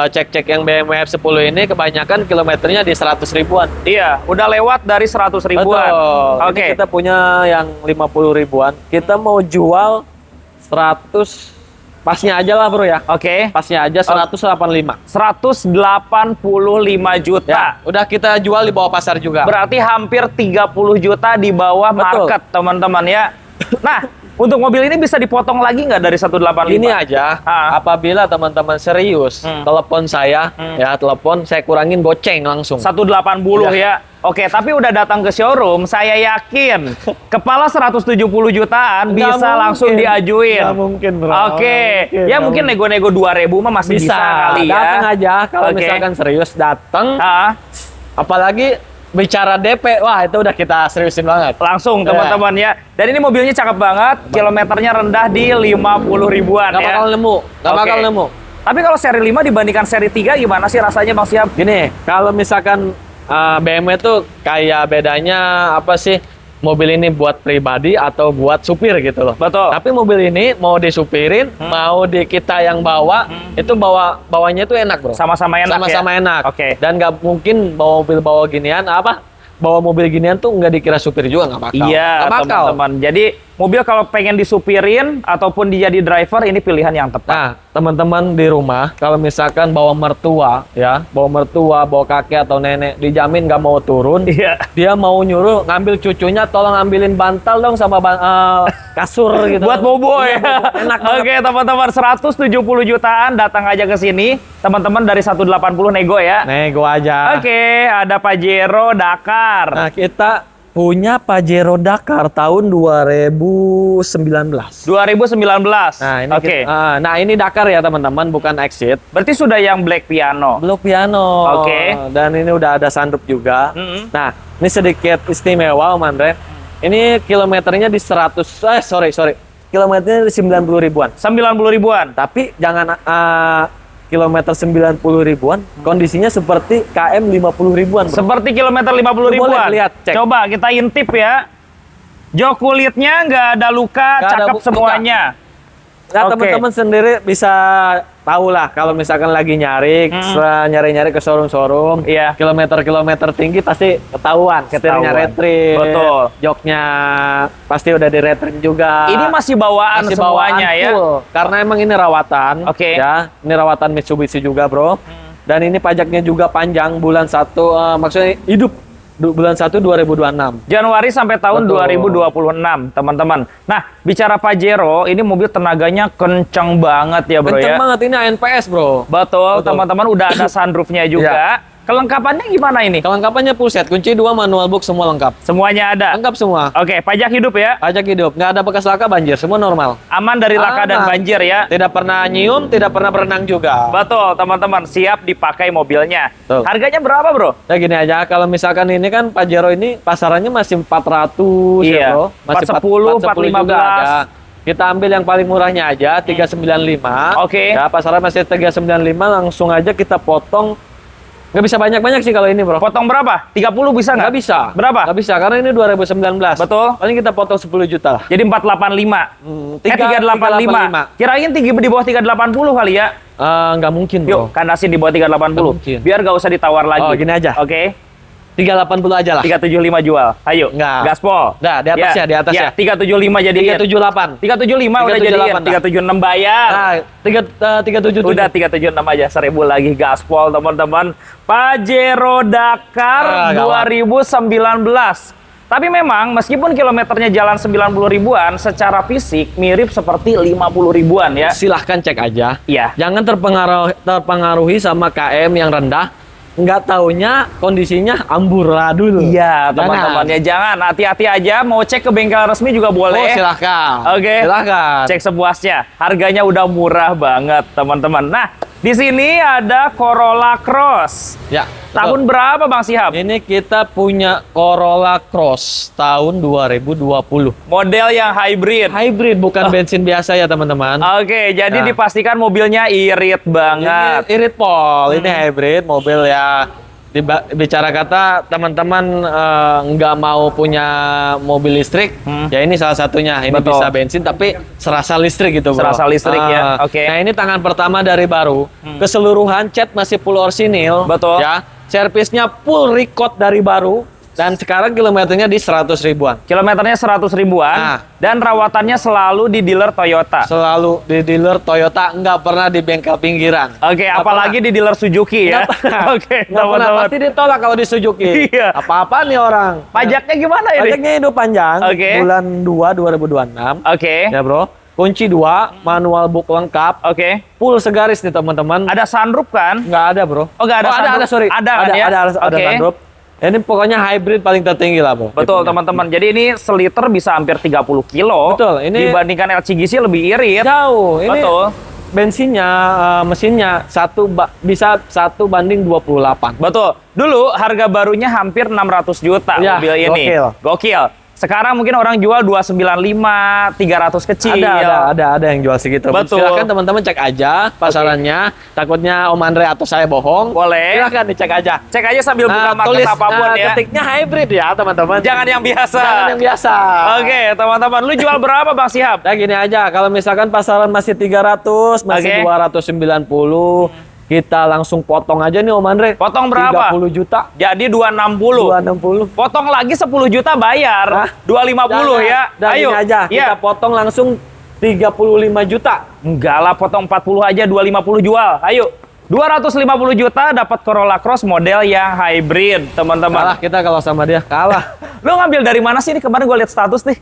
cek-cek yang BMW F10 ini kebanyakan kilometernya di 100 ribuan. Iya, udah lewat dari 100 ribuan. Betul. Ini Oke. kita punya yang 50 ribuan. Kita mau jual 100, pasnya aja lah bro ya. Oke. Pasnya aja 185. 185 juta. Ya, udah kita jual di bawah pasar juga. Berarti hampir 30 juta di bawah Betul. market, teman-teman ya. Nah, untuk mobil ini bisa dipotong lagi nggak dari 185? Ini aja, apabila teman-teman serius, telepon saya, ya telepon, saya kurangin goceng langsung. 180 ya. Oke, tapi udah datang ke showroom, saya yakin kepala 170 jutaan Nggak bisa mungkin. langsung diajuin. Nggak mungkin, bro. Oke, Nggak ya mungkin nego-nego 2.000 mah masih bisa, kali ya. datang aja kalau Oke. misalkan serius datang. Ah, Apalagi bicara DP, wah itu udah kita seriusin banget. langsung teman-teman ya. Dan ini mobilnya cakep banget, kilometernya rendah di 50 ribuan Nggak ya. bakal nemu, nggak Oke. bakal nemu. Tapi kalau seri 5 dibandingkan seri 3 gimana sih rasanya Bang Siap? Gini, kalau misalkan BMW tuh kayak bedanya apa sih? Mobil ini buat pribadi atau buat supir gitu loh. Betul. Tapi mobil ini mau disupirin, mau di kita yang bawa, itu bawanya itu enak bro. Sama-sama enak Sama-sama ya? enak. Oke. Dan nggak mungkin bawa mobil ginian bawa mobil ginian tuh nggak dikira supir juga nggak bakal. Iya, Nggak bakal. teman-teman. Jadi mobil kalau pengen disupirin ataupun dia jadi driver ini pilihan yang tepat. Nah, teman-teman di rumah kalau misalkan bawa mertua ya, bawa kakek atau nenek, dijamin nggak mau turun. Iya. Dia mau nyuruh ngambil cucunya, tolong ambilin bantal dong sama kasur gitu. Buat bobo ya. Enak banget. Oke, teman-teman, 170 jutaan datang aja ke sini. Teman-teman dari 180 nego ya. Nego aja. Oke, ada Pajero Dakar. Nah, kita punya Pajero Dakar tahun 2019. 2019. Nah, ini Oke. ini Dakar ya teman-teman, bukan Exit. Berarti sudah yang Black Piano. Belum piano. Oke. Dan ini udah ada sunroof juga. Mm-mm. Nah, ini sedikit istimewa Om Andre. Ini kilometernya di 100, kilometernya di 90 ribuan. 90 ribuan. Tapi jangan kilometer 90 ribuan, kondisinya seperti KM 50 ribuan. Bro. Seperti kilometer 50 Boleh ribuan. lihat, cek. Coba kita intip ya. Jok kulitnya nggak ada luka, Nggak ada cakep luka. semuanya. Nah, Oke. teman-teman sendiri bisa tahu lah kalau misalkan lagi nyari, nyari-nyari ke showroom-showroom, Iya. kilometer-kilometer tinggi pasti ketahuan. Setirnya Ketahuan. retrim, Betul. joknya pasti udah di retrim juga. Ini masih bawaan Masih semuanya bawaan ya. full. Karena emang ini rawatan. Oke. Ya, ini rawatan Mitsubishi juga, bro. Dan ini pajaknya juga panjang bulan 1, maksudnya hidup bulan 1 2026. Januari sampai tahun Betul. 2026, teman-teman. Nah, bicara Pajero, ini mobil tenaganya kenceng banget ya, bro Kenceng ya. banget ini ANPS, bro. Betul, Betul. teman-teman udah ada sunroofnya juga. kelengkapannya gimana ini? Kelengkapannya full set, kunci 2, manual book semua lengkap. Semuanya ada? Lengkap semua. Oke, pajak hidup ya? Pajak hidup, nggak ada bekas laka banjir, semua normal. Aman dari laka dan banjir ya? Tidak pernah nyium, tidak pernah berenang juga. Betul, teman-teman, siap dipakai mobilnya. Betul. Harganya berapa, bro? Ya gini aja, kalau misalkan ini kan Pajero ini pasarannya masih 400 Iya, ya bro. Masih 410, 410 juga ada. Kita ambil yang paling murahnya aja, 395. Oke. Ya, pasaran masih 395, langsung aja kita potong. Nggak bisa banyak-banyak sih kalau ini bro. Potong berapa? 30 bisa nggak? Nggak bisa. Berapa? Nggak bisa, karena ini 2019. Betul. Paling kita potong 10 juta lah. Jadi 485. 385. Kirain tinggi di bawah 380 kali ya. Nggak mungkin bro. Yuk, kandasin di bawah 380. Mungkin. Biar nggak usah ditawar lagi. Oh, gini aja. Oke. 380 aja lah. 375 jual. Ayo. Nggak. Gaspol. Dah, di atas ya, di atas ya. 375 jadi 378. 375 udah jadiin. 376 bayar. Nah, 377. Udah 376 aja, 1000 lagi gaspol teman-teman. Pajero Dakar 2019. Tapi memang meskipun kilometernya jalan 90 ribuan, secara fisik mirip seperti 50 ribuan ya. Silahkan cek aja. Iya. Jangan terpengaruhi sama KM yang rendah. Nggak taunya kondisinya amburadul. Iya, teman-teman ya, jangan, hati-hati aja. Mau cek ke bengkel resmi juga boleh. Oh, silahkan. Oke. Silahkan. Cek sepuasnya. Harganya udah murah banget, teman-teman. Nah, di sini ada Corolla Cross. Ya. Tahun berapa Bang Sihab? Ini kita punya Corolla Cross tahun 2020. Model yang hybrid. Hybrid, bukan bensin biasa ya teman-teman. Oke, jadi Nah. dipastikan mobilnya irit banget. Ini irit pol, ini hybrid mobil ya. Bicara kata teman-teman nggak mau punya mobil listrik, ya ini salah satunya. Ini Betul. bisa bensin tapi serasa listrik gitu bro. Serasa listrik ya, oke. Nah ini tangan pertama dari baru. Keseluruhan cat masih full orsinil. Betul. Ya, servisnya full record dari baru. Dan sekarang kilometernya di 100 ribuan. Kilometernya 100 ribuan. Nah. Dan rawatannya selalu di dealer Toyota. Selalu di dealer Toyota, nggak pernah di bengkel pinggiran. Oke, apalagi di dealer Suzuki ya. Oke, Nggak pernah, teman-teman. pasti ditolak kalau di Suzuki. Iya. Apa-apa nih orang. Pajaknya gimana ini? Pajaknya hidup panjang. Oke. Bulan 2 2026. Oke. Ya bro. Kunci 2, manual book lengkap. Oke. Full segaris nih teman-teman. Ada sunroof kan? Nggak ada bro. Oh, nggak ada sunroof. Ada, sorry. Ada kan ya? Ada Oke. sunroof. Ini pokoknya hybrid paling tertinggi lah bro. Betul Tipenya. teman-teman. Jadi ini seliter bisa hampir 30 kilo. Betul, ini- dibandingkan LCGC lebih irit. Jauh. Ini Betul. bensinnya, mesinnya bisa 1:28. Betul. Dulu harga barunya hampir 600 juta Ya, mobil ini. gokil. Gokil. Sekarang mungkin orang jual 295, 300 kecil. Ada yang jual segitu. Betul. Silakan teman-teman cek aja pasarannya. Takutnya Om Andre atau saya bohong. Boleh. Silakan dicek aja. Cek aja sambil buka market apapun ya. Ketiknya hybrid ya teman-teman. Jangan yang biasa. Jangan yang biasa. Oke, teman-teman. Lu jual berapa Bang Sihab? Nah gini aja, kalau misalkan pasaran masih 300, masih Oke. 290, kita langsung potong aja nih Om Andre. Potong berapa? 30 juta. Jadi 260. 260. Potong lagi 10 juta bayar. Hah? 250 ya. Dan Ayo. ini aja, Iya. kita potong langsung 35 juta. Enggak lah, potong 40 aja, 250 jual. Ayo. 250 juta dapat Corolla Cross model yang hybrid, Kalah teman-teman. kita kalau sama dia, kalah. Lu ngambil dari mana sih ini? Kemarin gue lihat status nih.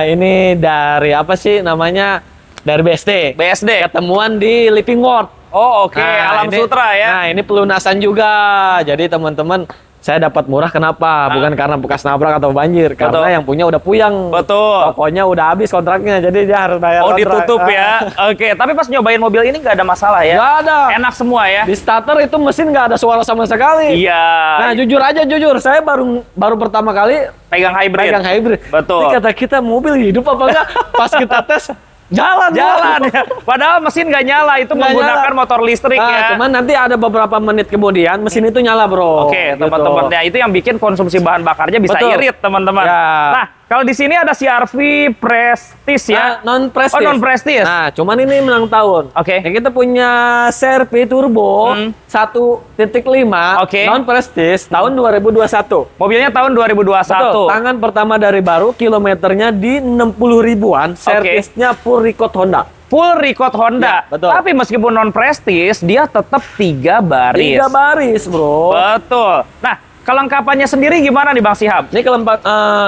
Ini dari apa sih namanya? Dari BSD. BSD. Ketemuan di Living World. Oh, oke. Nah, Alam ini- Sutra ya. Nah, ini pelunasan juga. Jadi teman-teman, saya dapat murah kenapa? Bukan karena bekas nabrak atau banjir, karena Betul. yang punya udah puyang. Betul. Tokonya udah habis kontraknya, jadi dia harus bayar Oh, kontrak. ditutup ya. Oke, tapi pas nyobain mobil ini nggak ada masalah ya? Nggak ada. Enak semua ya? Di starter itu mesin nggak ada suara sama sekali. Iya. Nah, jujur aja, saya baru pertama kali Pegang hybrid. pegang hybrid. Betul. Ini kata kita mobil hidup apa enggak? Pas kita tes, jalan. Ya. Padahal mesin nggak nyala, itu Nggak menggunakan nyala. motor listrik Nah, ya. cuman nanti ada beberapa menit kemudian mesin itu nyala, bro. Oke, Gitu. teman-teman. Nah, itu yang bikin konsumsi bahan bakarnya bisa Betul. irit, teman-teman. Ya. Nah, kalau di sini ada CR-V Prestige ya. Non prestige. Oh, non Prestige. Nah, cuman ini menang tahun. Oke. Ya, kita punya CR-V Turbo 1.5 Oke. non prestige tahun 2021. Mobilnya tahun 2021. Betul. Tangan pertama dari baru, kilometernya di 60 ribuan, servisnya full record Honda. Full record Honda. Ya, betul. Tapi meskipun non Prestige, dia tetap 3 baris. 3 baris, bro. Betul. Nah, kelengkapannya sendiri gimana nih Bang Sihab? Ini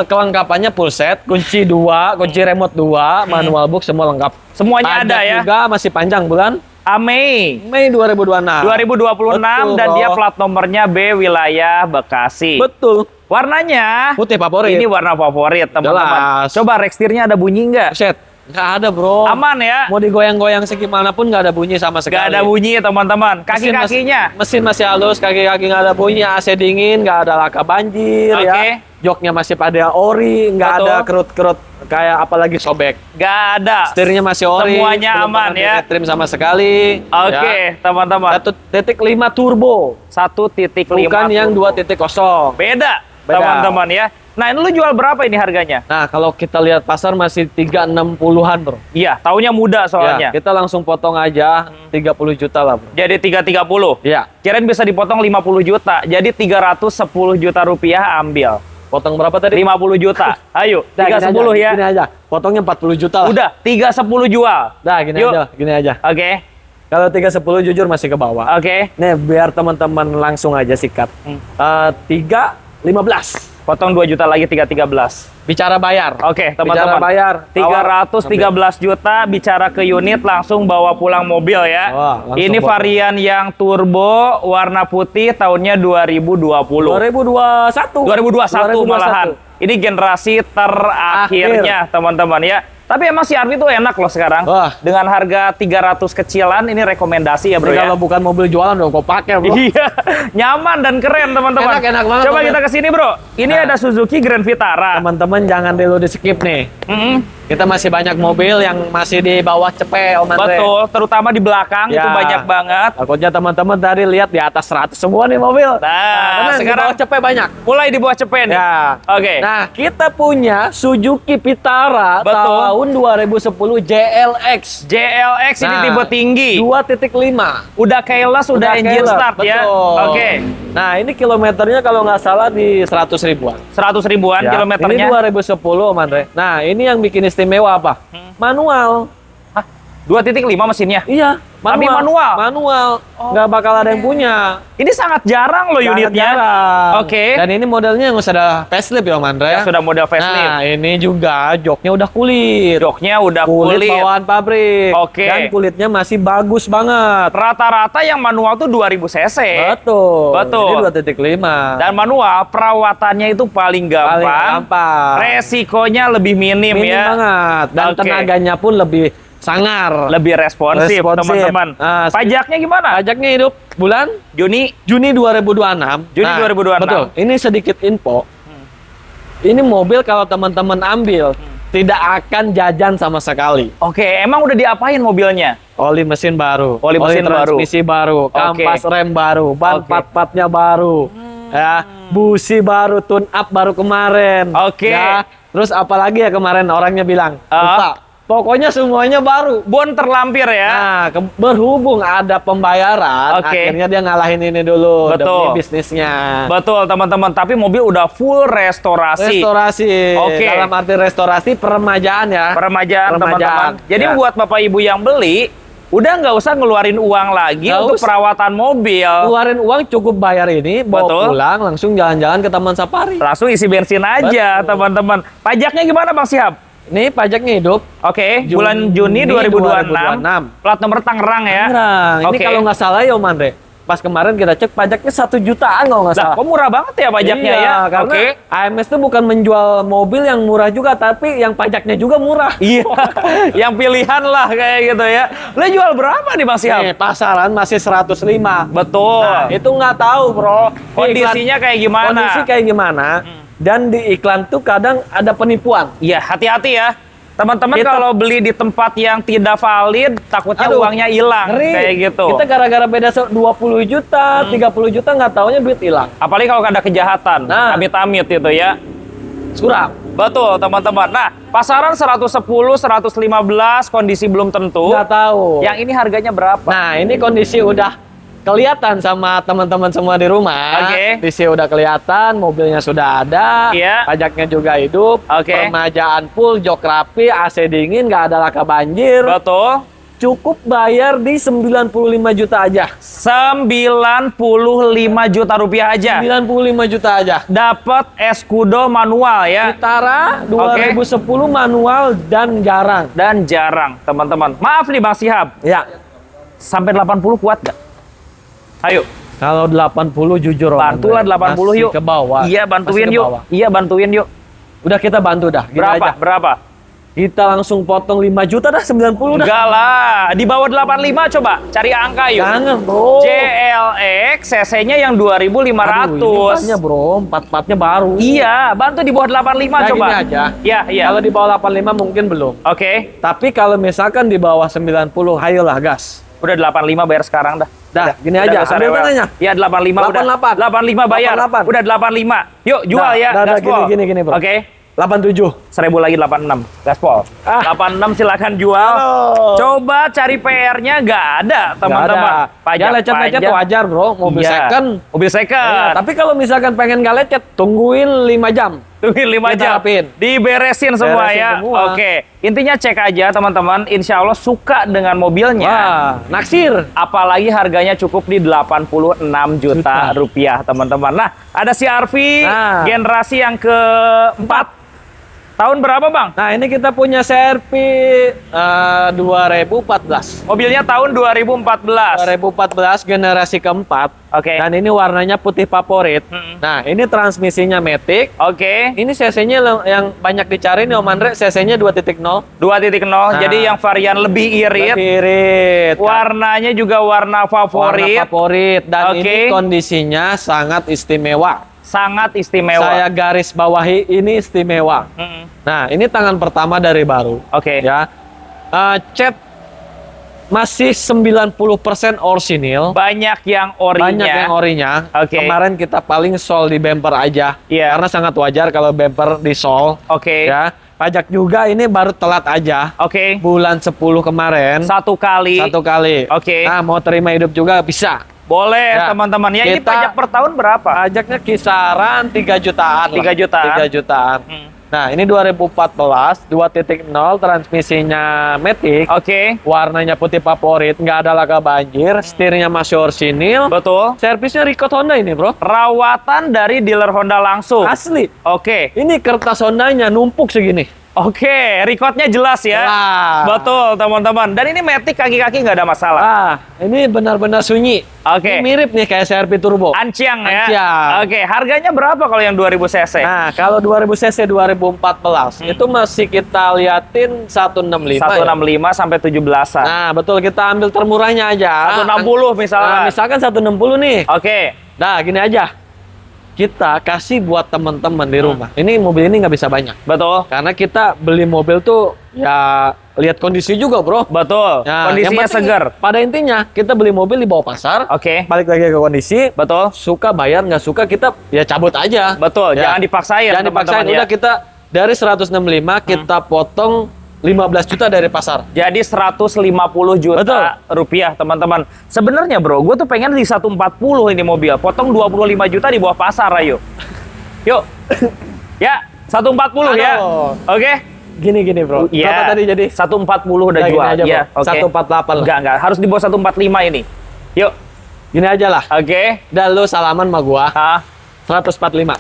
kelengkapannya full set, kunci 2, kunci remote 2, manual book semua lengkap. Semuanya ada Pajak ya? juga masih panjang bulan Mei 2026. 2026 dan Betul, dia bro. plat nomornya B wilayah Bekasi. Betul. Warnanya Putih favorit. ini warna favorit, teman-teman. Jelas. Coba rekstirnya ada bunyi nggak? Buset, nggak ada bro. Aman ya? Mau digoyang-goyang segimanapun nggak ada bunyi sama sekali. Nggak ada bunyi, teman-teman. Kaki-kakinya. Mesin masih halus, kaki-kaki nggak ada bunyi, AC dingin, nggak ada laka banjir Oke. ya. Joknya masih pada ori, nggak Betul. ada kerut-kerut kayak apalagi sobek. Nggak ada. Setirnya masih ori. Semuanya belum aman pernah ya. di-retrim sama sekali. Oke, Ya. teman-teman. 1.5 turbo, 1.5 bukan yang 2.0. Beda, Beda. teman-teman ya. Nah, ini lu jual berapa ini harganya? Nah, kalau kita lihat pasar masih 360-an, bro. Iya, taunya muda soalnya. Ya, kita langsung potong aja 30 juta lah, bro. Jadi 330. Iya. Kirain bisa dipotong 50 juta. Jadi 310 juta rupiah ambil. Potong berapa tadi? 50 juta. Ayo, Dah, 310 gini aja, ya. Gini aja. Potongnya 40 juta lah. Udah, 310 jual. Dah, gini Yuk. aja, gini aja. Oke. Kalau 310 jujur masih ke bawah. Oke. Nih, biar teman-teman langsung aja sikat. 315. Potong 2 juta lagi 313. Bicara bayar. Oke, Bicara teman-teman. bayar. 313 juta bicara ke unit langsung bawa pulang mobil ya. Wah, langsung Ini bawa. varian yang turbo warna putih tahunnya 2020. 2021. 2021 malahan. Ini generasi terakhirnya, teman-teman ya. Tapi emang si Arvi tuh enak loh sekarang. Wah. Dengan harga 300 kecilan ini rekomendasi ya, Bro Ini ya. kalau bukan mobil jualan dong, kau pakai, bro. Iya, nyaman dan keren teman-teman. Enak banget, Coba Bro. kita ke sini, Bro. Ini Nah. ada Suzuki Grand Vitara. Teman-teman jangan dulu di skip nih. Kita masih banyak mobil yang masih di bawah cepet, Om Andre. Betul, terutama di belakang Ya. itu banyak banget. Takutnya teman-teman tadi lihat di atas 100 semua nih mobil. Nah, sekarang sekarang di bawah cepet banyak. mulai di bawah cepet nih. Ya. Oke. Nah, kita punya Suzuki Vitara Betul. tahun 2010 JLX. JLX ini Nah, tipe tinggi. 2.5. Udah keyless, udah engine keyless, start ya. betul. Oke. Nah, ini kilometernya kalau nggak salah di 100 ribuan. 100 ribuan Ya, kilometernya. Ini 2010, Om Andre. Nah, ini yang bikin istimewa apa? Manual. Hah? 2.5 mesinnya. Iya, Tapi manual? Manual. Nggak bakal ada yang punya. Ini sangat jarang loh Sangat unitnya. jarang. Oke. Dan ini modelnya yang sudah facelift ya, Om Andre. Yang sudah model facelift. Nah, ini juga joknya udah kulit. Joknya udah Kulit kulit. bawaan pabrik. Oke. Dan kulitnya masih bagus banget. Rata-rata yang manual tuh 2000 cc. Betul. Betul. Ini 2.5. Dan manual perawatannya itu paling gampang. Paling gampang. Resikonya lebih minim, Minim ya. banget. Dan Oke. tenaganya pun lebih sangar. Lebih responsif, Responsif. teman-teman. Nah, Pajaknya gimana? Pajaknya hidup bulan Juni. Juni 2026. Juni 2026. Betul. Ini sedikit info. Ini mobil kalau teman-teman ambil tidak akan jajan sama sekali. Oke, emang udah diapain mobilnya? Oli mesin baru, Oli mesin baru. transmisi baru, kampas rem baru, ban Oke. pat-patnya baru, ya, busi baru, tune up baru kemarin. Oke. Ya. Terus apalagi ya kemarin orangnya bilang, lupa. Pokoknya semuanya baru. Bon terlampir ya. Nah, berhubung ada pembayaran, Oke. akhirnya dia ngalahin ini dulu Betul. demi bisnisnya. Betul, teman-teman. Tapi mobil udah full restorasi. Restorasi. Oke. Dalam arti restorasi peremajaan ya. Peremajaan, teman-teman. Jadi Ya. buat Bapak Ibu yang beli, udah nggak usah ngeluarin uang lagi Nggak untuk usah. perawatan mobil. Keluarin uang cukup bayar ini, bawa Betul. pulang langsung jalan-jalan ke Taman Safari. Langsung isi bensin aja, Betul. teman-teman. Pajaknya gimana, Bang Siap? Ini pajaknya hidup. Oke, Juni bulan Juni 2026. 2026. Plat nomor Tangerang ya. Tangerang. Ini Oke. kalau nggak salah ya Om Andre, pas kemarin kita cek pajaknya 1 jutaan kalau nggak Lah, salah. kok murah banget ya pajaknya Iya, ya? karena Oke. AMS itu bukan menjual mobil yang murah juga, tapi yang pajaknya juga murah. Iya, yang pilihan lah kayak gitu ya. Lo jual berapa nih Bang Siap? Nih, pasaran masih 105. Betul. Nah, itu nggak tahu, Bro. Di Kondisinya kayak gimana? Kondisi kayak gimana? Dan di iklan tuh kadang ada penipuan. Iya, hati-hati ya. Teman-teman Kita- kalau beli di tempat yang tidak valid, takutnya Aduh, uangnya hilang. Ngeri. Kayak gitu. Kita gara-gara beda 20 juta, 30 juta nggak taunya duit hilang. Apalagi kalau ada kejahatan, Nah. amit-amit gitu ya. Suram. Betul, teman-teman. Nah, pasaran 110, 115, kondisi belum tentu. Nggak tahu. Yang ini harganya berapa? Nah, ini kondisi udah kelihatan sama teman-teman semua di rumah. Oke. Kondisi udah kelihatan, mobilnya sudah ada, Iya. pajaknya juga hidup, Oke. peremajaan full, jok rapi, AC dingin, nggak ada laka banjir. Betul. Cukup bayar di 95 juta aja. 95 juta rupiah aja. 95 juta aja. Dapat Escudo manual ya. Vitara 2010 manual dan jarang. Dan jarang, teman-teman. Maaf nih Bang Sihab. Ya. sampai 80 kuat nggak? Ayo. Kalau 80 jujur Om Bantulah Andre, 80 masih yuk. ke bawah. Iya, bantuin Masih ke yuk. bawah. Iya, bantuin yuk. Udah kita bantu dah. Gini Berapa? aja. Berapa? Kita langsung potong 5 juta dah, 90 dah. Enggak lah, di bawah 85 coba cari angka yuk. Jangan, Bro. JLX CC-nya yang 2500. Aduh, ini empatnya, Bro. 44-nya baru. Iya, bantu di bawah 85 Nah, coba. gini aja. Iya, iya. Kalau di bawah 85 mungkin belum. Oke, Tapi kalau misalkan di bawah 90, ayolah gas. udah 85 bayar sekarang dah. Dah, gini Udah, aja. nggak usah Ambil rewel. tangannya. Iya, 85 udah. 88. 85 bayar. 88. Udah 85. Yuk, jual Nah, ya, dah, gaspol. gini, Bro. Oke. 87. 1000 lagi 86, gaspol. 86 silakan jual. Halo. Coba cari PR-nya nggak ada, teman-teman. Ya lecet-lecet wajar, Bro. Mobil Iya. second. Mobil second. Iya, tapi kalau misalkan pengen nggak lecet, tungguin 5 jam. Tungguin 5 Kita jam. rapin. Diberesin semua Beresin ya. semua. Oke. Intinya cek aja teman-teman. Insya Allah suka dengan mobilnya. Wah, naksir. Apalagi harganya cukup di 86 juta rupiah teman-teman. Nah, ada CR-V Nah. generasi yang keempat. Tahun berapa bang? Nah, ini kita punya CR-V 2014. Mobilnya tahun 2014. 2014 generasi keempat. Oke. Dan ini warnanya putih favorit. Nah, ini transmisinya Matic. Oke. Ini CC-nya yang banyak dicari nih Om Andre, CC-nya 2.0. 2.0. Jadi yang varian lebih irit. Lebih irit. Warnanya juga warna favorit. Warna favorit. Dan Oke. ini kondisinya sangat istimewa. Sangat istimewa. Saya garis bawahi ini istimewa. Nah, ini tangan pertama dari baru. Oke. Ya. Cat masih 90% orsinil. Banyak yang orinya. Banyak yang orinya. Oke. Kemarin kita paling sol di bumper aja. Iya. Karena sangat wajar kalau bumper di sol. Oke. Ya. Pajak juga ini baru telat aja. Oke. Bulan 10 kemarin. Satu kali. Satu kali. Oke. Nah, mau terima hidup juga bisa. Boleh Ya. teman-teman. Ya ini Kita- pajak per tahun berapa? Pajaknya kisaran 3 jutaan. 3 jutaan. 3 jutaan. Nah, ini 2014, 2.0, transmisinya Matic. Oke. Warnanya putih favorit, nggak ada laka banjir, setirnya masih orsinil. Betul. Servisnya Record Honda ini, Bro. Rawatan dari dealer Honda langsung. Asli. Oke. Ini kertas Hondanya numpuk segini. Oke, recordnya jelas ya. Jelas. Betul, teman-teman. Dan ini Matic kaki-kaki nggak ada masalah. Ini benar-benar sunyi. Oke. Ini mirip nih kayak CR-V Turbo. Anciang ya. Anciang. Oke, harganya berapa kalau yang 2000 cc? Nah, kalau 2000 cc 2014 itu masih kita liatin 165. 165 sampai 17-an. Nah, betul, kita ambil termurahnya aja. 160 misalnya. Nah, misalkan 160 nih. Oke. Nah, gini aja. Kita kasih buat teman-teman di rumah. Ini mobil ini nggak bisa banyak. Betul. Karena kita beli mobil tuh ya lihat kondisi juga, Bro. Betul. Ya, Kondisinya yang penting, segar. Pada intinya, kita beli mobil di bawah pasar. Oke. Balik lagi ke kondisi. Betul. Suka bayar, nggak suka kita ya cabut aja. Betul. Ya. Jangan dipaksain. Jangan dipaksain. teman-teman, ya. Udah kita dari 165 kita potong 15 juta dari pasar. Jadi 150 juta Betul. rupiah, teman-teman. Sebenarnya, Bro, gue tuh pengen di 140 ini mobil. Potong 25 juta di bawah pasar, ayo. Yuk. Ya, 140 ya. Aduh. Oke. Gini Bro. Iya. Berapa tadi jadi? 140 udah Udah, jual. gini aja, Iya, Bro. 148 lah. Enggak. Harus di bawah 145 ini. Yuk. Gini aja lah. Oke. Dan lu salaman sama gua. Hah? 145.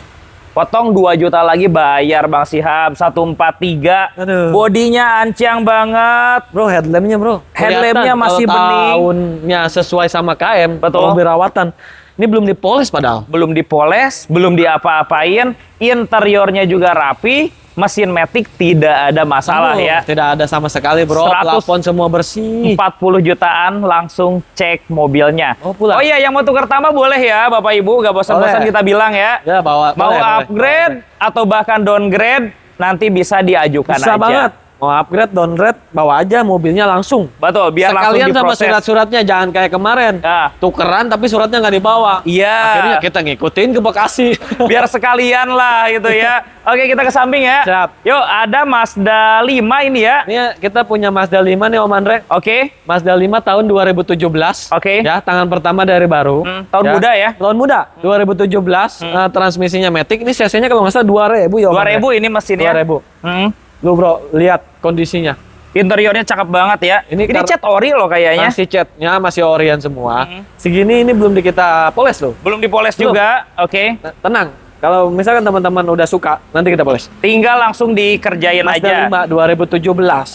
Potong 2 juta lagi bayar Bang Sihab. 143. Aduh. Bodinya ancang banget. Bro, headlampnya bro. Headlampnya Kelihatan masih kalau bening. tahunnya sesuai sama KM. Betul. Mobil rawatan. Ini belum dipolis padahal. Belum dipoles, belum diapa-apain, interiornya juga rapi, mesin Matic tidak ada masalah ya. Tidak ada sama sekali bro. 100. Plafon semua bersih. 40 jutaan langsung cek mobilnya. Oh, pulang. Oh iya, yang mau tukar tambah boleh ya Bapak Ibu, gak bosan-bosan Boleh. kita bilang ya. Ya bawa. Mau boleh, boleh. upgrade atau bahkan downgrade, nanti bisa diajukan Bisa aja. banget. Mau upgrade, downgrade, bawa aja mobilnya langsung. Betul, biar Sekalian langsung sama diproses. surat-suratnya, jangan kayak kemarin. Nah. Tukeran tapi suratnya nggak dibawa. Iya. Akhirnya kita ngikutin ke Bekasi. Biar sekalian lah gitu ya. Oke, kita ke samping ya. Siap. Yuk, ada Mazda 5 ini ya. Ini kita punya Mazda 5 nih Om Andre. Oke. Mazda 5 tahun 2017. Oke. Ya, tangan pertama dari baru. Tahun muda ya? Tahun muda. 2017. Transmisinya Matic. Ini cc-nya kalau nggak salah 2000 ya Om Andre. 2000 ini mesinnya. 2000. Hmm. Lu bro, lihat kondisinya. Interiornya cakep banget ya. Ini Ini cat ori loh kayaknya. Masih catnya, masih orian semua. Segini ini belum kita poles loh. Belum dipoles Belum. juga. Oke. Tenang. Kalau misalkan teman-teman udah suka, nanti kita poles. Tinggal langsung dikerjain Mazda aja. 5 2017.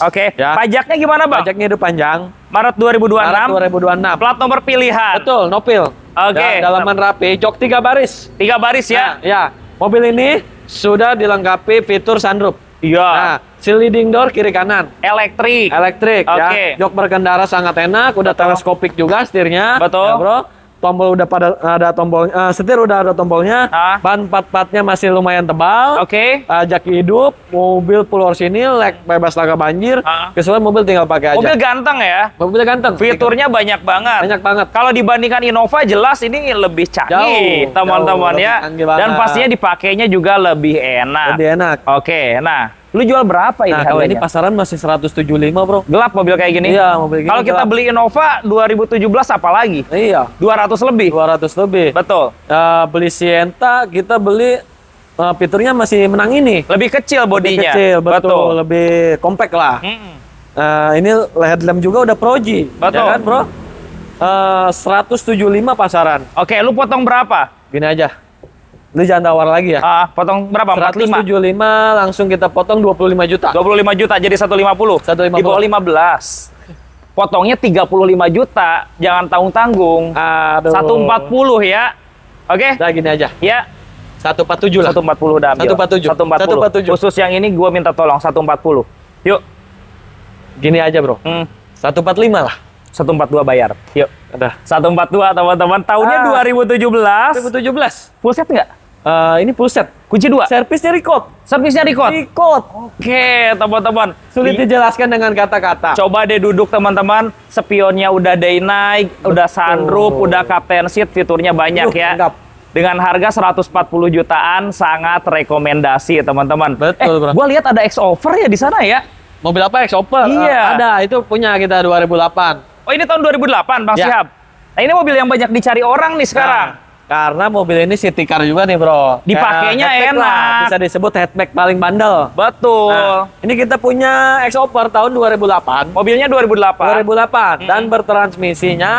Oke. Ya. Pajaknya gimana, Bang? Pajaknya hidup panjang. Maret 2026. Maret 2026. Plat nomor pilihan. Betul, nopil. Oke. Dalaman rapi, jok 3 baris. 3 baris ya. Nah, ya. Mobil ini sudah dilengkapi fitur sunroof. Iya. Nah, sliding door kiri kanan. Elektrik. Elektrik Oke. ya. Jok berkendara sangat enak, udah teleskopik juga setirnya. Betul. Ya, Bro. Tombol udah ada tombol, setir udah ada tombolnya. Ban 4-4-nya masih lumayan tebal. Oke. Jaki hidup, mobil full orisinil, bebas laka banjir. Kesulitan mobil tinggal pakai aja. Mobil ganteng ya. Mobil ganteng. Fiturnya banyak banget. Banyak banget. Kalau dibandingkan Innova jelas ini lebih canggih, Jauh, teman-teman jauh, ya. lebih canggih banget. Dan pastinya dipakainya juga lebih enak. Lebih enak. Oke, nah, lu jual berapa ini Nah, kalau ini harganya? pasaran masih 175, Bro. Gelap mobil kayak gini? Iya, mobil gini Kalau kita gelap. beli Innova 2017 apa lagi? Iya, 200 lebih. 200 lebih. Betul. Beli Sienta, kita beli fiturnya masih menang ini. Lebih kecil Lebih bodinya. kecil, betul. Lebih compact lah. Mm-mm. Ini headlamp juga udah Proji. Betul. Ya kan, Bro? 175 pasaran. Oke, lu potong berapa? Gini aja. Lu jangan tawar lagi ya. Potong berapa? 45? 175 langsung kita potong 25 juta. 25 juta jadi 150. 150. Di bawah 15. Potongnya 35 juta. Jangan tanggung-tanggung. Aduh. 140 ya. Oke? Udah gini aja. Ya. 147 lah. 140 udah ambil. 147. 140. Khusus yang ini gua minta tolong 140. Yuk. Gini aja, Bro. 145 lah. 142 bayar. Yuk. Udah. 142 teman-teman. Tahunnya 2017. 2017. Full set nggak? Ini full set. Kunci 2. Servisnya record. Servisnya record. Record. Oke, teman-teman. Sulit dijelaskan dengan kata-kata. Coba deh duduk teman-teman. Spionnya udah day night, udah sunroof, udah captain seat, fiturnya banyak ya. Lengkap. Dengan harga 140 jutaan sangat rekomendasi teman-teman. Betul, Bro. Gua lihat ada X-Over ya di sana ya. Mobil apa? X-Hopper? Iya. Ada, itu punya kita 2008. Oh, ini tahun 2008, Bang Ya. Syihab. Nah, ini mobil yang banyak dicari orang nih sekarang. Nah, karena mobil ini city car juga nih, Bro. Dipakainya Hatchback lah, enak. bisa disebut hatchback paling bandel. Betul. Nah, ini kita punya X-Hopper tahun 2008. Mobilnya 2008. 2008 dan bertransmisinya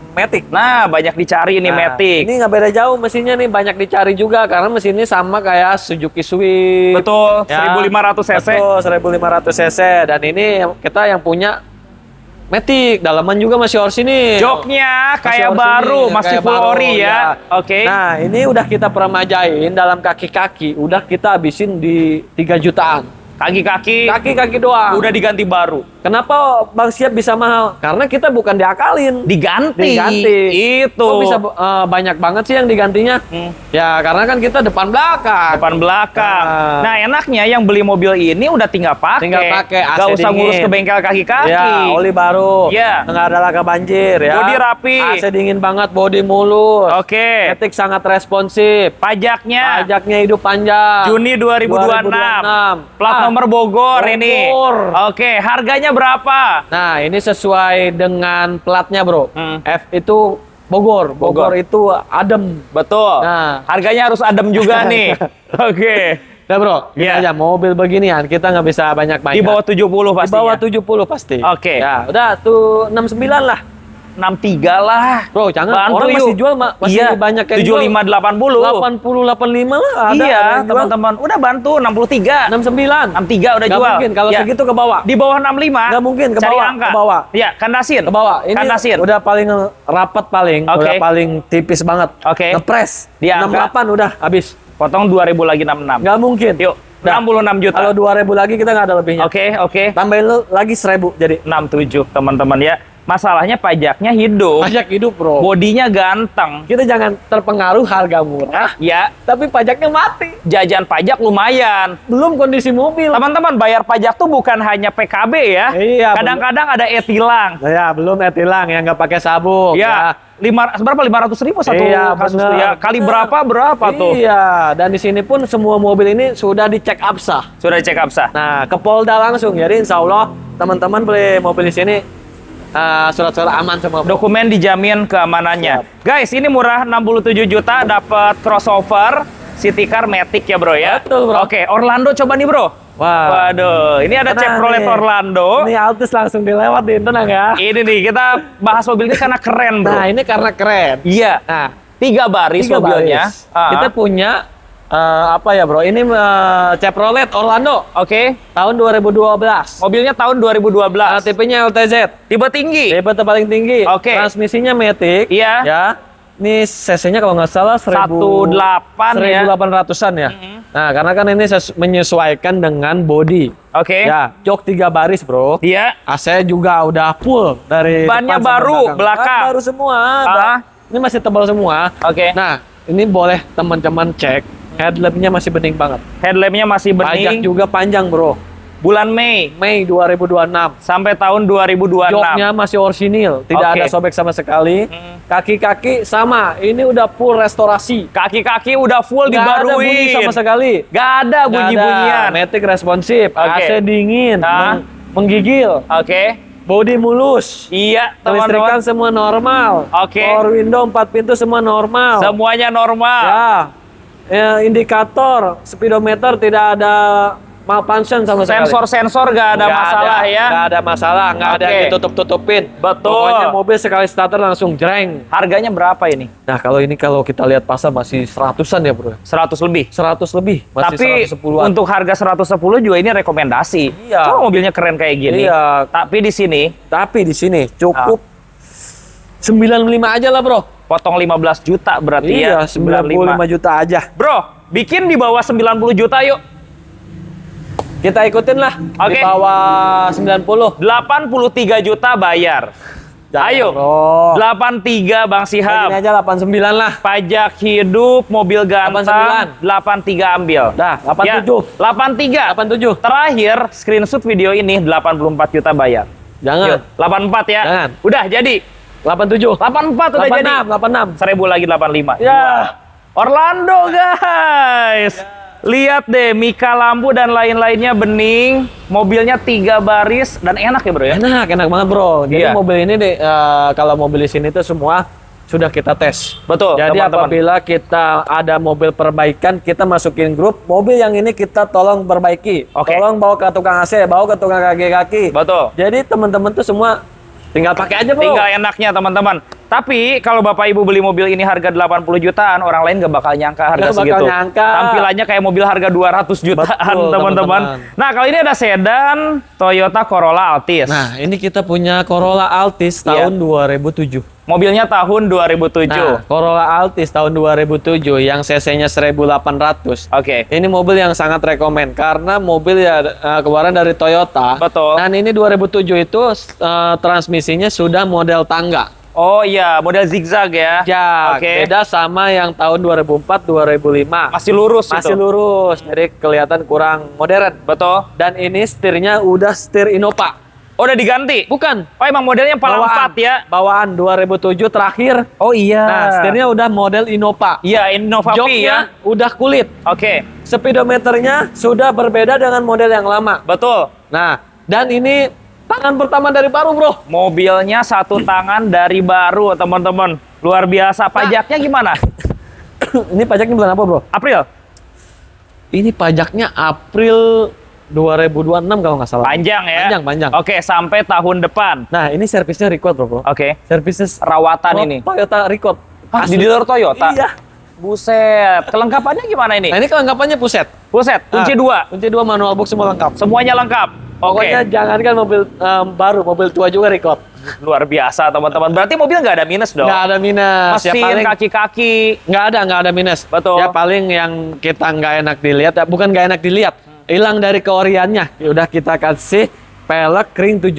Matic. Nah, banyak dicari nih Matic. Ini nggak beda jauh mesinnya nih, banyak dicari juga karena mesinnya sama kayak Suzuki Swift. Betul, Ya, 1500 cc. Betul, 1500 cc dan ini kita yang punya Matic, dalaman juga masih orisinil. Joknya Masih kayak orisinil, baru, masih kayak full baru, ori ya. Oke. Nah, ini udah kita peremajain dalam kaki-kaki, udah kita habisin di 3 jutaan. Kaki-kaki Kaki-kaki doang. udah diganti baru. Kenapa Bang Syihab bisa mahal? Karena kita bukan diakalin. Diganti. Itu. Kok bisa banyak banget sih yang digantinya? Ya karena kan kita depan belakang. Depan belakang. Nah. Nah, enaknya yang beli mobil ini udah tinggal pakai. Tinggal pakai, AC Gak usah dingin. ngurus ke bengkel kaki-kaki. Ya, oli baru. Iya. Nggak ada laka banjir ya. Bodi rapi. AC dingin banget, bodi mulus. Oke. Matic sangat responsif. Pajaknya Pajaknya hidup panjang. Juni 2026. Plat nomor Bogor ini. Oke, harganya berapa? Nah, ini sesuai dengan platnya, Bro. Hmm. F itu Bogor. Bogor itu adem. Betul. Nah. Harganya harus adem juga nih. Oke. Nah, Bro, gini Iya. aja mobil beginian kita nggak bisa banyak-banyak. Di bawah 70 Di pastinya. bawah 70 pasti. Oke. Ya, udah tuh 69 lah. 63 lah. Bro, jangan Bantu orang yuk. masih jual masih Iya, banyak yang 75 80. 80 85 lah ada. Iya, yang jual. teman-teman. Udah bantu 63. 69. 63 udah Nggak jual. mungkin kalau Ya. segitu ke bawah. Di bawah 65. Nggak mungkin, ke Cari bawah, angka. ke bawah. Iya, kandasin. Ke bawah. Ini Kandasin. udah paling rapat paling, Oke. udah paling tipis banget. Oke. Ngepres. Di angka. 68 udah habis. Potong 2000 lagi 66. Nggak mungkin. Yuk, Nah, 66 juta. Kalau 2000 lagi kita nggak ada lebihnya. Oke. Tambahin lu lagi 1000 jadi. 67 teman-teman ya. Masalahnya pajaknya hidup. Pajak hidup, Bro. Bodinya ganteng. Kita jangan terpengaruh harga murah, Ya, tapi pajaknya mati. jajan pajak lumayan. Belum kondisi mobil. Teman-teman, bayar pajak tuh bukan hanya PKB ya. Iya, Kadang-kadang ada e-tilang. Nah, ya, belum etilang yang nggak pakai sabuk. Ya, berapa 500.000 satu Iya, kasus bener. tuh ya. Kali berapa tuh? Iya, dan di sini pun semua mobil ini sudah dicek absah. Sudah cek absah. Nah, ke Polda langsung. Jadi insya Allah teman-teman beli mobil di sini surat-surat aman semua. Dokumen dijamin keamanannya. Guys, ini murah 67 juta dapat crossover City Car Matic ya, Bro ya. Betul, Bro. Oke, Orlando coba nih, Bro. Wah. Waduh, ini ada Tenang Chevrolet nih. Orlando. Ini Altis langsung dilewatin, tenang ya. Ini nih, kita bahas mobil ini karena keren, Bro. Nah, ini karena keren. Iya. Nah, 3 baris 3 mobilnya. baris. Kita punya Apa ya bro? Ini Chevrolet Orlando. Oke. Tahun 2012. Mobilnya tahun 2012. Tipenya LTZ. Tipe tinggi. Tipe paling tinggi. Oke. Transmisinya Matic. Iya. Ya. Ini cc-nya kalau nggak salah 18 ya. 1800-an ya. Nah, karena kan ini menyesuaikan dengan body. Oke. Ya, jok 3 baris, bro. Iya. AC juga udah full dari Bannya depan sampai baru, belakang. Baru semua. Ah. Ini masih tebal semua. Oke. Nah, ini boleh teman-teman cek. Headlampnya masih bening banget. Headlampnya masih Pajak bening. juga panjang, bro. Bulan Mei Mei 2026. sampai tahun 2026. Joknya masih orisinil, tidak Oke. ada sobek sama sekali. Kaki-kaki sama, ini udah full restorasi. Kaki-kaki udah full Nggak ada bunyi dibaruin. sama sekali. Gak ada Nggak bunyi-bunyian. ada. Matic responsif, Oke. AC dingin, Ah. menggigil, Oke. body mulus. Iya, Kelistrikan teman-teman. semua normal. Oke. Power window 4 pintu semua normal. Semuanya normal. Ya, indikator, speedometer tidak ada malfunction sama sekali. Sensor-sensor gak ada masalah ya. Nggak ada masalah, nggak ada Oke. yang ditutup-tutupin. Betul. Pokoknya mobil sekali starter langsung jreng. Harganya berapa ini? Nah, kalau kita lihat pasar masih 100-an ya, bro. 100 lebih. 100 lebih, masih Tapi 110-an. untuk harga 110 juga ini rekomendasi. Iya. Cuma mobilnya keren kayak gini. Iya. Tapi di sini Tapi di sini cukup 95 aja lah, bro. potong 15 juta berarti Iya, ya. 95 juta aja. Bro, bikin di bawah 90 juta yuk. Kita ikutin lah. Oke. Di bawah 90. 83 juta bayar. Jangan, Ayo. bro. 83 Bang Kayak Siham. gini aja 89 lah. Pajak hidup, mobil ganteng, 83 ambil. Dah, 87. Ya, 83. 87. Terakhir, screenshot video ini 84 juta bayar. Jangan. Yuk, 84 ya. Jangan. Udah jadi. 87. 84 udah jadi. 86. 1000 lagi 85. Ya. Orlando guys. Lihat deh, mika lampu dan lain-lainnya bening. Mobilnya 3 baris dan enak ya bro ya. Enak banget, bro. Jadi Iya. mobil ini kalau mobil di sini tuh semua sudah kita tes. Betul. Jadi teman-teman. apabila kita ada mobil perbaikan, kita masukin grup, mobil yang ini kita tolong perbaiki. Oke. Tolong bawa ke tukang AC, bawa ke tukang kaki-kaki. Betul. Jadi teman-teman tuh semua tinggal pakai aja, bro. Tinggal enaknya teman-teman. Tapi kalau Bapak Ibu beli mobil ini harga 80 jutaan, orang lain gak bakal nyangka harga Nggak bakal segitu. nyangka. Tampilannya kayak mobil harga 200 jutaan, Betul, teman-teman. teman-teman. Nah, kalau ini ada sedan Toyota Corolla Altis. Nah, ini kita punya Corolla Altis tahun 2007. Mobilnya tahun 2007. Nah, Corolla Altis tahun 2007 yang cc-nya 1800. Oke. Ini mobil yang sangat rekomen karena mobil ya keluaran dari Toyota. Betul. Dan ini 2007 itu transmisinya sudah model tangga. Oh iya, model zigzag ya. Ya, Oke. beda sama yang tahun 2004 2005. Masih lurus Masih itu. lurus. Jadi kelihatan kurang modern. Betul. Dan ini setirnya udah setir Innova. Oh, udah diganti? Bukan. Oh, emang modelnya Pala 4 ya? Bawaan 2007 terakhir. Oh iya. Nah, setirnya udah model Innova. Iya, Innova V ya. Joknya udah kulit. Oke. Speedometernya sudah berbeda dengan model yang lama. Betul. Nah, dan ini tangan pertama dari baru, bro. Mobilnya satu tangan dari baru, teman-teman. Luar biasa. Pajaknya gimana? Ini pajaknya bulan apa, bro? April. Ini pajaknya April 2026 kalau nggak salah. Panjang ya? Panjang. Oke, sampai tahun depan. Nah, ini servisnya record, bro. Oke. Servisnya Rawatan ini. Toyota record. Hah, di dealer Toyota? Iya. Buset. Kelengkapannya gimana ini? Nah, ini kelengkapannya puset. Buset, kunci 2. Kunci 2 manual box semua lengkap. Semuanya lengkap. Oke. Pokoknya jangankan mobil baru, mobil tua juga record. Luar biasa, teman-teman. Berarti mobil nggak ada minus dong? Nggak ada minus. Mesin, kaki-kaki. Nggak ada minus. Betul. Ya paling yang kita nggak enak dilihat, ya bukan nggak enak dilihat, hilang dari keoriannya. Ya udah kita kasih pelek ring 17.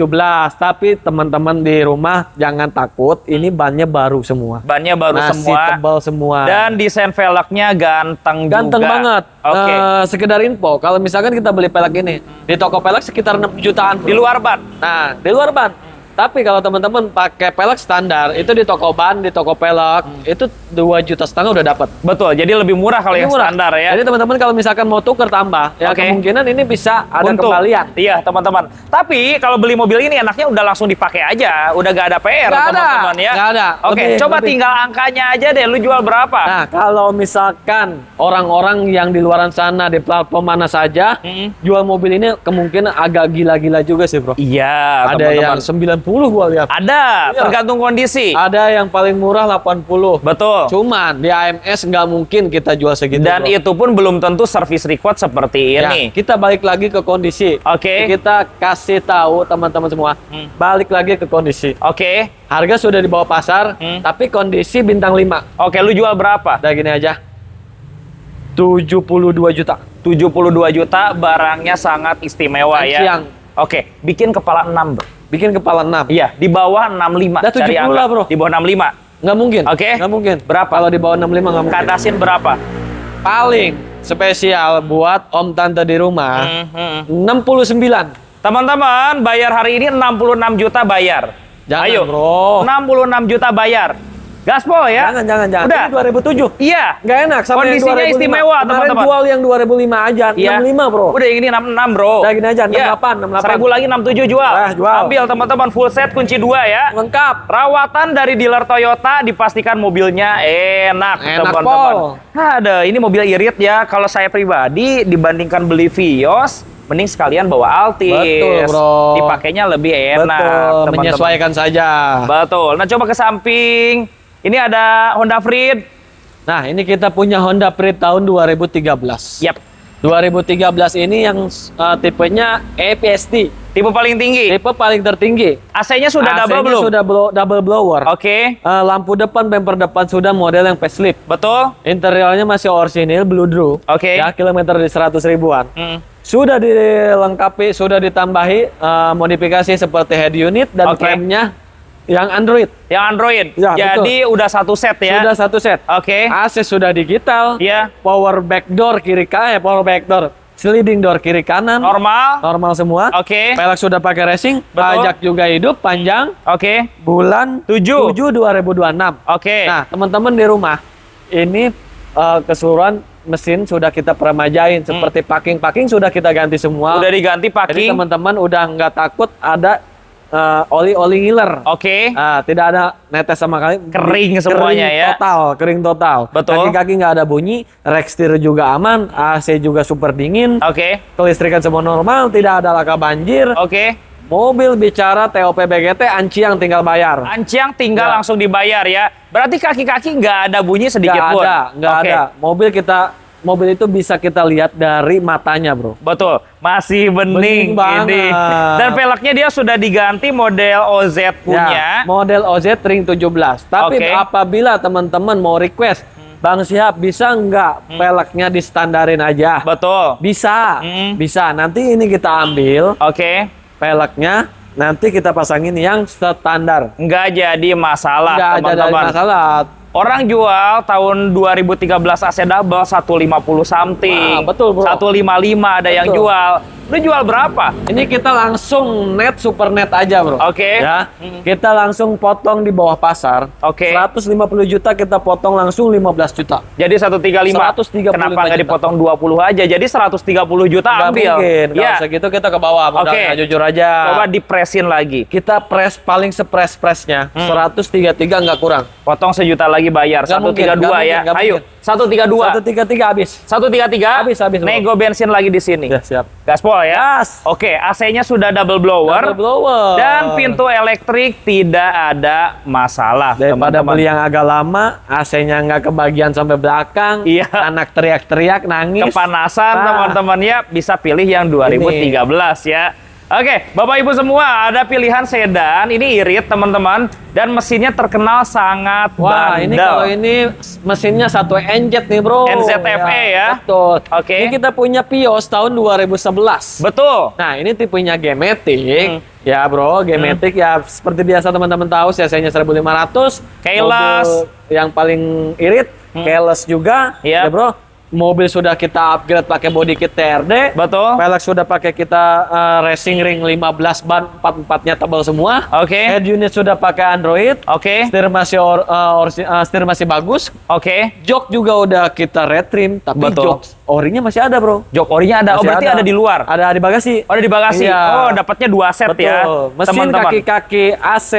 Tapi teman-teman di rumah jangan takut, ini bannya baru semua. Bannya baru Masih semua. tebal semua. Dan desain velgnya ganteng Ganteng juga. banget. Oke. Sekedar info, kalau misalkan kita beli pelek ini di toko pelek sekitar 6 jutaan. Di luar ban. Nah, di luar ban. Tapi kalau teman-teman pakai pelek standar, itu di toko ban, di toko pelek, itu 2,5 juta udah dapat. Betul, jadi lebih murah kalau yang Murah. standar ya. Jadi teman-teman kalau misalkan mau tuker tambah, ya Oke. kemungkinan ini bisa ada Untung. kembalian. Iya, teman-teman. Tapi kalau beli mobil ini enaknya udah langsung dipakai aja, udah gak ada PR, Nggak ada. teman-teman ya. Nggak ada. Oke, Lebih- coba lebih. tinggal angkanya aja deh. Lu jual berapa? Nah, kalau misalkan orang-orang yang di luaran sana di platform mana saja jual mobil ini kemungkinan agak gila-gila juga sih, bro. Iya, Ada teman-teman. yang 90 gua lihat. Ada, Iya. tergantung kondisi. Ada yang paling murah 80. Betul. Cuman di AMS nggak mungkin kita jual segitu. Dan bro. itu pun belum tentu service record seperti Ya, ini. kita balik lagi ke kondisi. Oke. Kita kasih tahu teman-teman semua, balik lagi ke kondisi. Oke. Harga sudah di bawah pasar, tapi kondisi bintang 5. Oke, lu jual berapa? Udah gini aja. 72 juta. 72 juta, barangnya sangat istimewa ya. Ansiang. Oke, bikin kepala 6, Bro. Bikin kepala 6. Iya, di bawah 65. Dah 70 Cari angka. lah, Bro. Di bawah 65. Nggak mungkin. Oke. Nggak mungkin. Berapa? Kalau di bawah 65 nggak mungkin. Katasin berapa? Paling spesial buat om tante di rumah, 69. Teman-teman, bayar hari ini 66 juta bayar. Jangan, Ayo, bro. 66 juta bayar. Gaspol ya? Jangan. Udah. Ini 2007. Iya. Nggak enak. Sama Kondisinya yang 2005. istimewa, Kemarin teman-teman. jual yang 2005 aja. Iya. 65, bro. Udah ini 66, Bro. Udah gini aja, 68, 68. 1000 lagi 67 jual. Jual. Ambil teman-teman, full set kunci 2 ya. Lengkap. Rawatan dari dealer Toyota, dipastikan mobilnya enak, Enak, teman-teman. Pol. Ada, ini mobil irit ya. Kalau saya pribadi dibandingkan beli Vios, mending sekalian bawa Altis. Betul, bro. Dipakainya lebih enak, Betul. teman-teman. Menyesuaikan saja. Betul. Nah, coba ke samping. Ini ada Honda Freed. Nah, ini kita punya Honda Freed tahun 2013. Yap. 2013 ini yang tipenya EPST. Tipe paling tinggi. Tipe paling tertinggi. AC-nya sudah double AC-nya belum? sudah double blower. Oke. Lampu depan, bumper depan sudah model yang facelift. Betul. Interiornya masih orisinil Blue Drew. Oke. Ya, kilometer di 100 ribuan. Hmm. Sudah dilengkapi, sudah ditambahi modifikasi seperti head unit dan Oke. frame-nya yang Android. Yang Android. Ya, Jadi udah satu set ya. Sudah satu set. Oke. AC sudah digital. Iya. Power back door kiri kanan, power back door. Sliding door kiri kanan. Normal. Normal semua. Oke. Pelek sudah pakai racing. Betul. Pajak juga hidup panjang. Oke. Bulan 7. 7 2026. Oke. Nah, teman-teman di rumah, ini keseluruhan mesin sudah kita peremajain. Seperti packing sudah kita ganti semua. Udah diganti Jadi packing. teman-teman udah nggak takut ada oli-oli ngiler. Oke. Tidak ada netes sama kali. Kering semuanya ya. Kering total. Betul. Kaki-kaki nggak ada bunyi. Rack setir juga aman. AC juga super dingin. Oke. Kelistrikan semua normal. Tidak ada laka banjir. Oke. Mobil bicara TOP BGT, Anciang tinggal bayar. Anciang tinggal Ya. langsung dibayar ya. Berarti kaki-kaki nggak ada bunyi sedikit pun. Nggak Oke. ada. Mobil itu bisa kita lihat dari matanya, bro. Betul, masih bening, Bening banget. ini. Dan velgnya dia sudah diganti model OZ punya. Ya, model OZ Ring 17. Tapi Oke. apabila teman-teman mau request, Bang Syihab bisa nggak peleknya distandarin aja? Betul. Bisa, Hmm. bisa. Nanti ini kita ambil Oke, peleknya, nanti kita pasangin yang standar. nggak jadi masalah, Nggak ada teman-teman. masalah. Orang jual tahun 2013 AC double 150 something. Wah, betul, bro. 155 ada yang Betul. jual. Lu jual berapa? Ini kita langsung net super net aja, bro. Oke. Ya, kita langsung potong di bawah pasar. Oke. 150 juta kita potong langsung 15 juta. Jadi 135. 135 Kenapa nggak juta. dipotong 20 aja? Jadi 130 juta Nggak ambil. mungkin. Kalau Ya. segitu kita ke bawah. Modalnya, jujur aja. Coba dipresin lagi. Kita press paling sepres-presnya. 133 nggak kurang. Potong sejuta lagi bayar. Nggak mungkin, 132 nggak ya. mungkin, nggak Ayo. mungkin. 132. 133 habis. 133. Habis, bro. Nego bensin lagi di sini. Ya, siap. Gaspol ya. Gas. Oke, AC-nya sudah double blower. Double blower. Dan pintu elektrik tidak ada masalah, Daripada teman-teman. beli yang agak lama, AC-nya nggak kebagian sampai belakang, Iya. anak teriak-teriak, nangis. Kepanasan Ah. teman-teman ya, bisa pilih yang 2013 ya. Oke, Bapak Ibu semua, ada pilihan sedan, ini irit teman-teman, dan mesinnya terkenal sangat Wah, bandel. ini kalau ini mesinnya satu NZ nih, bro. NZFE ya? Betul. Oke. Ini kita punya Pios tahun 2011. Betul. Nah, ini tipenya Gematic. Ya, bro, Gematic ya seperti biasa teman-teman tahu, CC-nya 1500. Keyless. Mobil yang paling irit, keyless juga. Iya. Ya, bro. Mobil sudah kita upgrade pakai body kit TRD. Betul. Pelek sudah pakai kita racing ring 15 ban, 4-4-nya tebal semua. Oke. Head unit sudah pakai Android. Oke. Setir masih setir masih bagus. Oke. Jok juga udah kita retrim, tapi Betul. jok orinya masih ada, bro. Jok orinya ada. Oh, Masih berarti ada di luar. Ada di bagasi. Oh, ada di bagasi. Iya. Oh, dapatnya 2 set ya. Betul. Mesin, teman-teman. kaki-kaki, AC,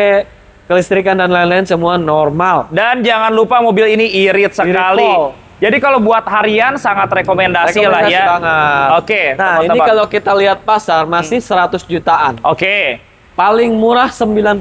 kelistrikan dan lain-lain semua normal. Dan jangan lupa mobil ini irit sekali. Pol. Jadi kalau buat harian sangat rekomendasi lah ya. Banget. Oke, Nah, ini teman-teman. kalau kita lihat pasar masih 100 jutaan. Oke. paling murah 99,95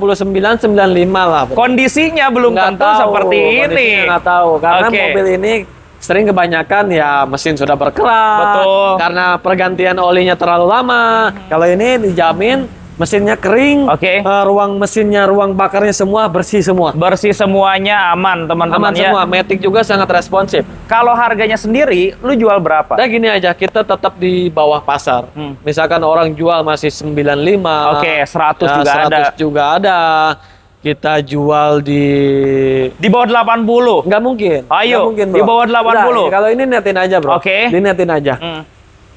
lah, bro. Kondisinya belum Nggak tentu tahu, seperti ini. kondisinya nggak tahu karena Oke. mobil ini sering kebanyakan ya mesin sudah berkerak. Betul. Karena pergantian olinya terlalu lama. Kalau ini dijamin mesinnya kering. Oke. Ruang mesinnya, ruang bakarnya semua bersih semua. Bersih semuanya, aman teman-teman Aman ya. semua. Matic juga sangat responsif. Kalau harganya sendiri, lu jual berapa? Nah gini aja, kita tetap di bawah pasar. Misalkan orang jual masih 95. Oke, 100 ya, juga 100 ada. juga ada. Kita jual Di bawah 80. nggak mungkin. Ayo, Nggak mungkin, di bawah 80. Udah, kalau ini netin aja, bro. Oke. Dinetin aja. Hmm.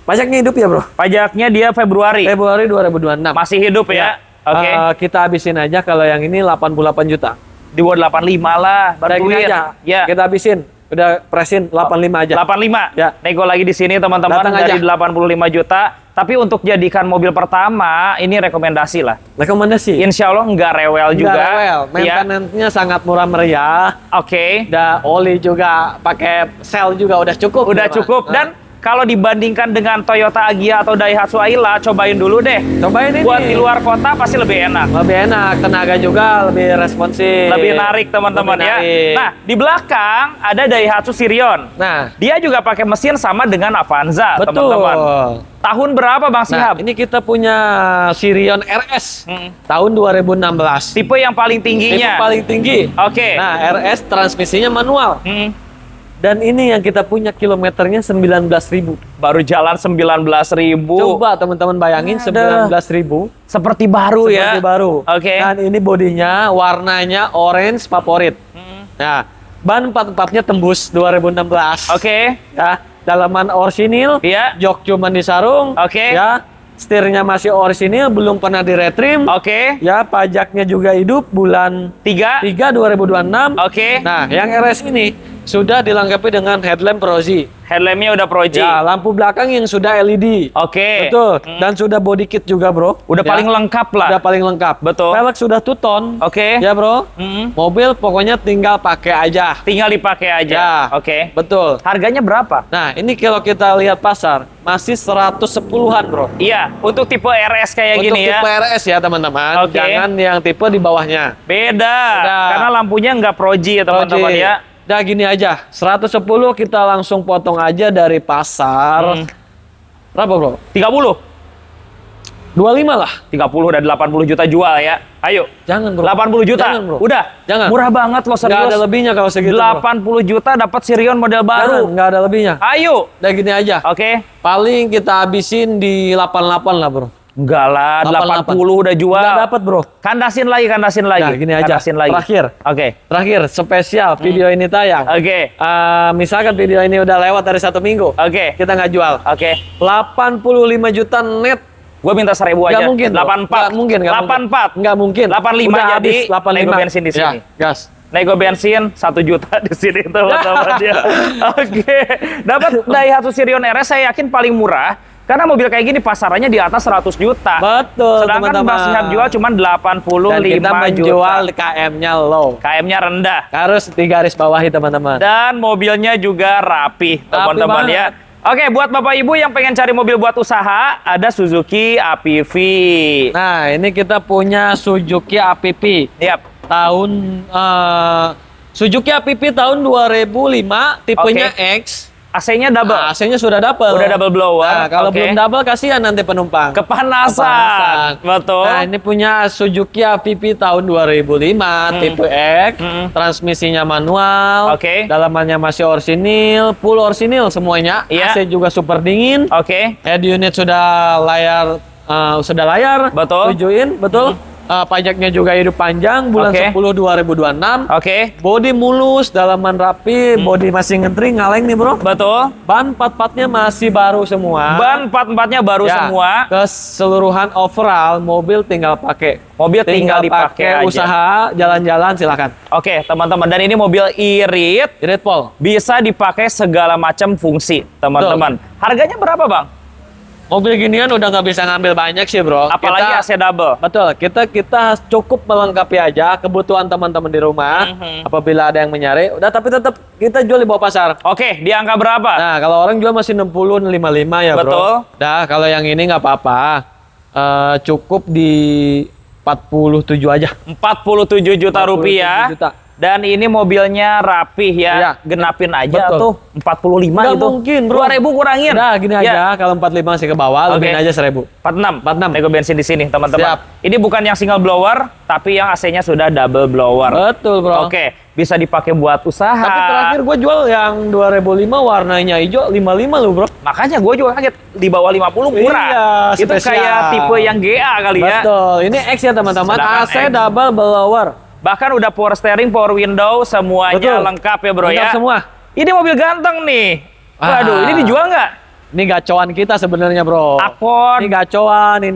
Pajaknya hidup ya, bro? Pajaknya dia Februari. Februari 2026. Masih hidup ya? Oke. Kita habisin aja kalau yang ini 88 juta. Di bawah 85 lah. Udah gini Bantuin. aja. Ya. Kita habisin. Udah presin 85 aja. 85. Ya. Nego lagi di sini teman-teman Datang dari aja. 85 juta. Tapi untuk jadikan mobil pertama, ini rekomendasi lah. Rekomendasi. Insya Allah nggak rewel juga. Nggak rewel. Ya. Maintenance-nya sangat murah meriah. Oke. Udah oli juga pakai sel juga udah cukup. Udah Mas. cukup. Dan kalau dibandingkan dengan Toyota Agya atau Daihatsu Ayla, cobain dulu deh. Cobain ini. Buat di luar kota pasti lebih enak. Lebih enak, tenaga juga lebih responsif. Lebih narik teman-teman Lebih ya. narik. Nah, di belakang ada Daihatsu Sirion. Nah, Dia juga pakai mesin sama dengan Avanza, betul. teman-teman. Tahun berapa Bang Sihab? Nah, ini kita punya Sirion RS tahun 2016. Tipe yang paling Itu tingginya. paling tinggi. Oke. Nah, RS transmisinya manual. Hmm, Dan ini yang kita punya kilometernya 19.000. baru jalan 19.000. Coba teman-teman bayangin Ada. 19.000 Seperti baru ya. seperti baru. Oke. Dan ini bodinya warnanya orange favorit. Nah, ban 44-nya tembus 2016. Oke. Ya, dalaman orsinil. Iya. Jok cuman disarung. Oke. Ya, setirnya masih orsinil, belum pernah diretrim. Oke. Ya, pajaknya juga hidup bulan 3. 3 2026. Oke. Nah, yang RS ini sudah dilengkapi dengan headlamp Prozi. Headlampnya udah Pro G. Ya, lampu belakang yang sudah LED. Oke. Betul. Dan sudah body kit juga, bro. Udah Ya, paling lengkap lah. Udah paling lengkap. Betul. Velg sudah two-tone. Oke. Ya, bro. Mm-mm. Mobil pokoknya tinggal pakai aja. Tinggal dipakai aja. Ya. Oke. Betul. Harganya berapa? Nah, ini kalau kita lihat pasar, masih 110-an, bro. Iya, untuk tipe RS kayak Untuk gini ya. tipe RS ya, teman-teman. Oke. Jangan yang tipe di bawahnya. Beda. Beda. Karena lampunya nggak Pro G ya teman-teman Proji. ya. Udah gini aja, 110 kita langsung potong aja dari pasar. Berapa, bro? 30. 25 lah. 30 dan 80 juta jual ya. Ayo. Jangan, bro. 80 juta. Jangan, bro. Udah. Jangan. Murah banget loh Nggak serius. ada lebihnya kalau segitu, bro. 80 juta dapat Sirion model baru. Nggak ada lebihnya. Ayo. Udah gini aja. Oke. Paling kita habisin di 88 lah, bro. Enggak lah, 88. 80 udah jual. Nggak dapat, bro. Kandasin lagi. Nah, gini aja. Kandasin lagi. Terakhir. Oke. Terakhir, spesial video ini tayang. Oke. Misalkan video ini udah lewat dari 1 minggu. Oke. Kita nggak jual. Oke. 85 juta net. Gue minta 1.000 aja. Nggak mungkin, bro. 84. Nggak mungkin. 84. Nggak mungkin. 85 Udah jadi habis 85. nego bensin di sini. Ya, gas. Nego bensin 1 juta di sini teman-teman dia. Oke. Dapat Daihatsu Sirion RS saya yakin paling murah karena mobil kayak gini pasarannya di atas 100 juta. Betul, Sedangkan teman-teman. Bang Sihab jual cuma 85 Dan kita menjual juta. KM-nya low. KM-nya rendah. Harus digaris bawahi, teman-teman. Dan mobilnya juga rapih, teman-teman banget. ya. Oke, buat Bapak Ibu yang pengen cari mobil buat usaha, ada Suzuki APV. Nah, ini kita punya Suzuki APV. Yap. Tahun Suzuki APV tahun 2005, tipenya X. AC-nya double. Nah, AC-nya sudah double. Udah double blower. Nah, kalau Oke. belum double kasihan nanti penumpang. Kepanasan. Betul. Nah, ini punya Suzuki APV tahun 2005, tipe X, transmisinya manual, Oke. dalamannya masih orsinil, full orsinil semuanya. Iya. AC juga super dingin. Oke. Head unit sudah layar, Betul. tujuin, betul. Pajaknya juga hidup panjang, bulan Oke. 10 2026. Oke. Bodi mulus, dalaman rapi, bodi masih ngentring, ngaleng nih, bro. Betul. Ban 44-nya masih baru semua. Ban 44-nya baru Ya, semua. Keseluruhan overall mobil tinggal pakai. Mobil tinggal dipakai aja. Usaha jalan-jalan silakan. Oke, teman-teman. Dan ini mobil irit. Irit Pol. Bisa dipakai segala macam fungsi, teman-teman. Harganya berapa, Bang? Mobil ginian udah nggak bisa ngambil banyak sih, bro. Apalagi AC double. Betul, kita cukup melengkapi aja kebutuhan teman-teman di rumah. Apabila ada yang mencari, udah, tapi tetap kita jual di bawah pasar. Oke, di angka berapa? Nah, kalau orang jual masih 60, 55 ya, bro. Betul. Nah, kalau yang ini nggak apa-apa. Cukup di 47 aja. 47 juta rupiah. 47 juta. Dan ini mobilnya rapih ya. Iya. Genapin aja Betul. tuh 45 Nggak gitu. mungkin, bro. 2.000 kurangin. Nah, gini aja, kalau 45 masih ke bawah, lebihin aja 1.000. 46. Nego bensin di sini, teman-teman. Siap. Ini bukan yang single blower, tapi yang AC-nya sudah double blower. Betul, bro. Oke, bisa dipakai buat usaha. Tapi terakhir gue jual yang 2005 warnanya hijau 55 loh, bro. Makanya gue juga kaget di bawah 50 murah. Iya, itu spesial. kayak tipe yang GA kali ya. Betul. Ini X ya, teman-teman. Sedangkan AC X. double blower. Bahkan udah power steering, power window, semuanya Betul. lengkap ya bro Lengkap ya. semua. Ini mobil ganteng nih. Waduh, ini dijual nggak? Ini gacoan kita sebenarnya, bro. Accord. Ini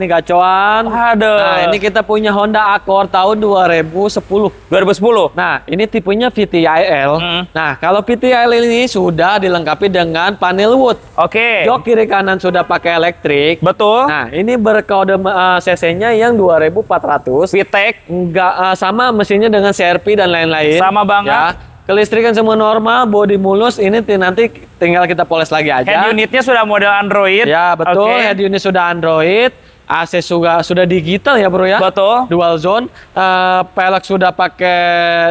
gacoan. Aduh. Nah, ini kita punya Honda Accord tahun 2010. 2010. Nah, ini tipenya VTIL. Nah, kalau VTIL ini sudah dilengkapi dengan panel wood. Oke. Jok kiri kanan sudah pakai elektrik. Betul. Nah, ini berkode cc-nya yang 2400. VTEC Enggak sama mesinnya dengan CRV dan lain-lain. sama banget. Ya. Kelistrikan semua normal, body mulus, ini nanti tinggal kita poles lagi aja. Head unitnya sudah model Android. Ya, betul. Oke. Head unit sudah Android. AC sudah digital ya, bro ya. Betul. Dual zone. Pelek sudah pakai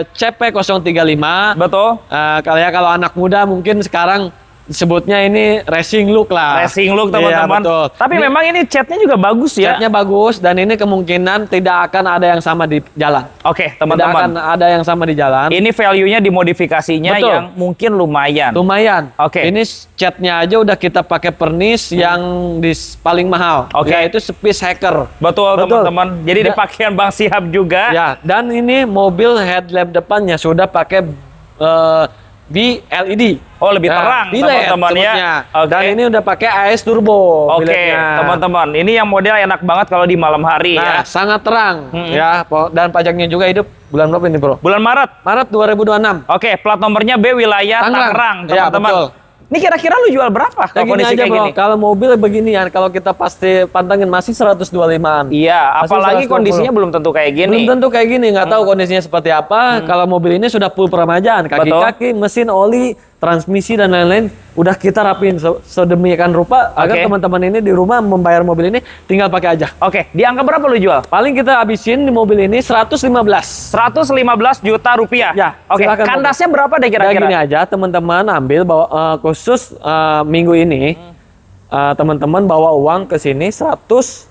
CP035. Betul. Kalau anak muda mungkin sekarang sebutnya ini racing look lah. Racing look Iya, teman-teman. betul. Tapi memang ini catnya juga bagus ya. Catnya bagus dan ini kemungkinan tidak akan ada yang sama di jalan. Oke, Tidak akan teman-teman. ada yang sama di jalan. Ini value-nya dimodifikasinya Betul. yang mungkin lumayan. Lumayan. Oke. Ini catnya aja udah kita pakai pernis yang paling mahal. Oke. Yaitu Space Hacker. Betul, Betul. teman-teman. Jadi Da- dipakai Bang Sihab juga. Ya, dan ini mobil headlamp depannya sudah pakai BLED. Oh, lebih terang, B-LED teman-teman ya. sebutnya. Oke. Dan ini udah pakai AS Turbo. Oke, B-LED-nya. teman-teman. Ini yang model enak banget kalau di malam hari Nah, ya. sangat terang ya. Dan pajaknya juga hidup bulan berapa ini, bro? Bulan Maret. Maret 2026. Oke, plat nomornya B wilayah Tangerang, Ya, teman-teman. betul. Ini kira-kira lu jual berapa Kayak kalau gini kondisi aja, kayak bro. gini? Kalau mobil beginian, kalau kita pasti pantengin masih 125-an. Iya, Masih apalagi 120. kondisinya belum tentu kayak gini. Belum tentu kayak gini, nggak tahu kondisinya seperti apa. Kalau mobil ini sudah full peremajaan, kaki-kaki, mesin, oli, transmisi dan lain-lain udah kita rapiin sedemikian rupa agar Oke. teman-teman ini di rumah membayar mobil ini tinggal pakai aja. Oke, di angka berapa lu jual? Paling kita habisin di mobil ini 115. 115 juta rupiah. Ya, Oke, silakan, kandasnya berapa deh Udah gini kira-kira? aja, teman-teman ambil bawa khusus minggu ini teman-teman bawa uang ke sini 113